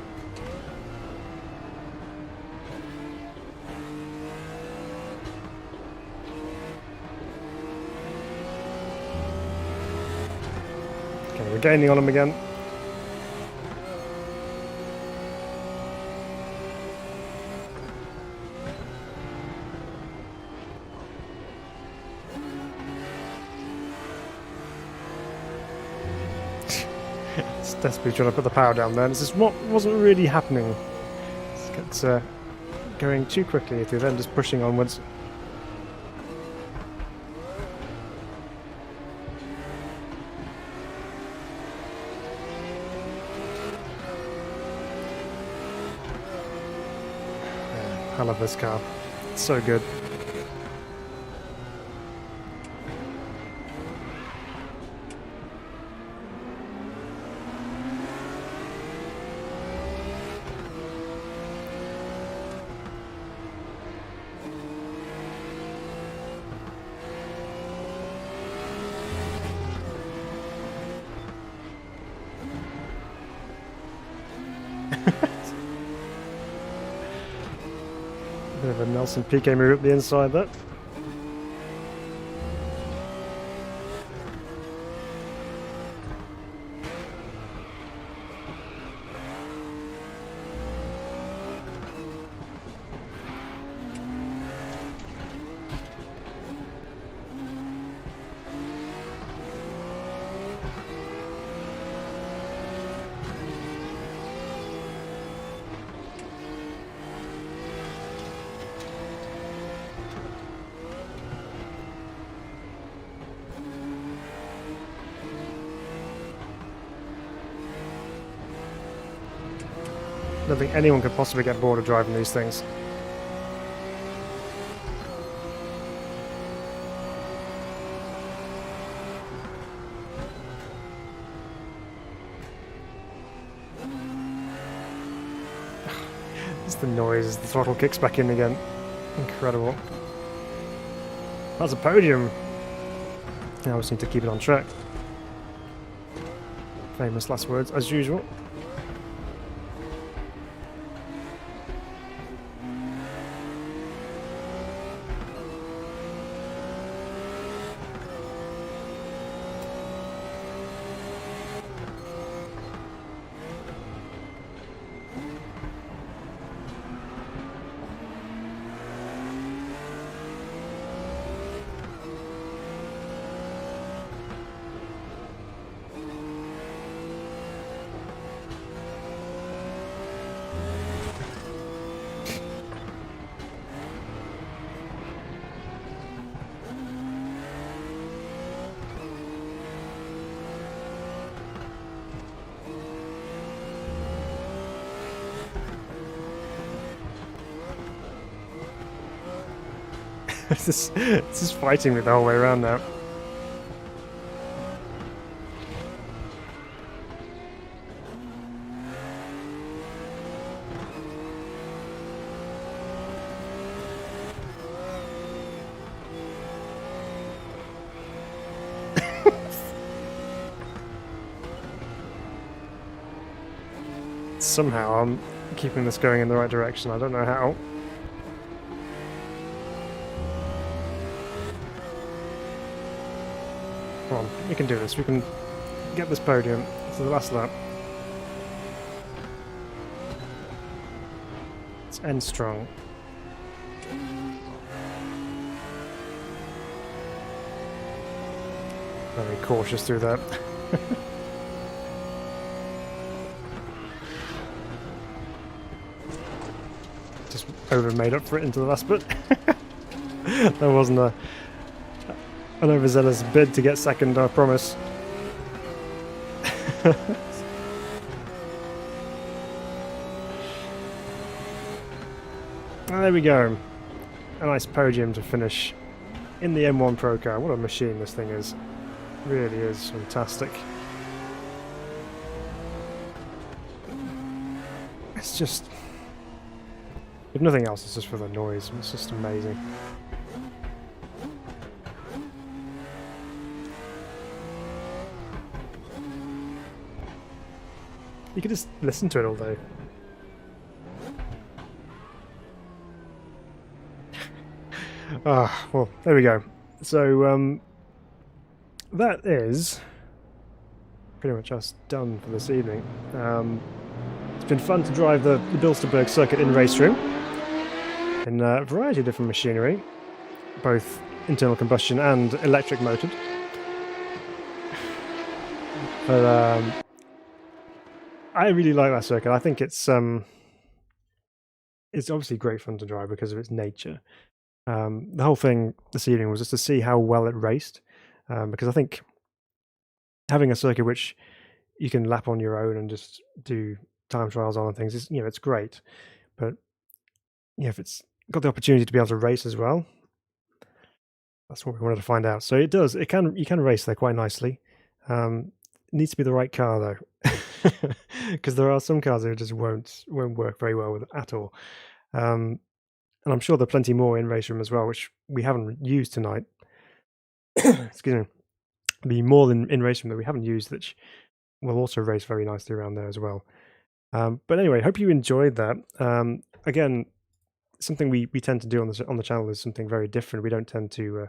Okay, we're gaining on them again. It's desperately trying to put the power down there. This is what wasn't really happening. It's going too quickly if you're then just pushing onwards. I love this car. It's so good. Bit of a Nelson Piquet move up the inside there. I don't think anyone could possibly get bored of driving these things. It's the noise as the throttle kicks back in again. Incredible. That's a podium. Now we just need to keep it on track. Famous last words as usual. This is fighting me the whole way around now. somehow I'm keeping this going in the right direction. I don't know how. Come on, we can do this. We can get this podium to the last lap. Let's end strong. Very cautious through that. Just over made up for it into the last bit. That wasn't an overzealous bid to get second, I promise. There we go. A nice podium to finish in the M1 Procar. What a machine this thing is. Really is fantastic. It's just, if nothing else, it's just for the noise. It's just amazing. You could just listen to it all day. Well, there we go. So, that is pretty much us done for this evening. It's been fun to drive the Bilster Berg circuit in RaceRoom in a variety of different machinery, both internal combustion and electric motored. But I really like that circuit. I think it's obviously great fun to drive because of its nature. The whole thing this evening was just to see how well it raced, because I think having a circuit which you can lap on your own and just do time trials on and things is, it's great. But if it's got the opportunity to be able to race as well, that's what we wanted to find out. So you can race there quite nicely. It needs to be the right car though, because there are some cars that just won't work very well with it at all. And I'm sure there are plenty more in RaceRoom as well, which we haven't used tonight. Excuse me. Be more than in RaceRoom that we haven't used, which will also race very nicely around there as well. But anyway, hope you enjoyed that. Again, something we tend to do on the channel is something very different. We don't tend to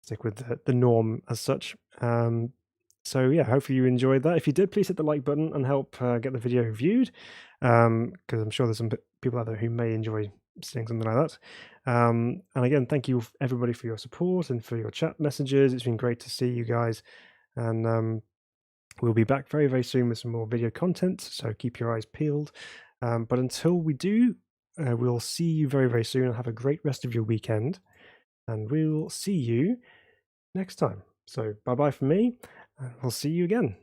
stick with the norm as such. So yeah, hopefully you enjoyed that. If you did, please hit the like button and help get the video viewed, because I'm sure there's some people out there who may enjoy seeing something like that. And again, thank you everybody for your support and for your chat messages. It's been great to see you guys, and we'll be back very, very soon with some more video content, so keep your eyes peeled. But until we do, we'll see you very, very soon, and have a great rest of your weekend, and we'll see you next time. So bye-bye from me, and we'll see you again.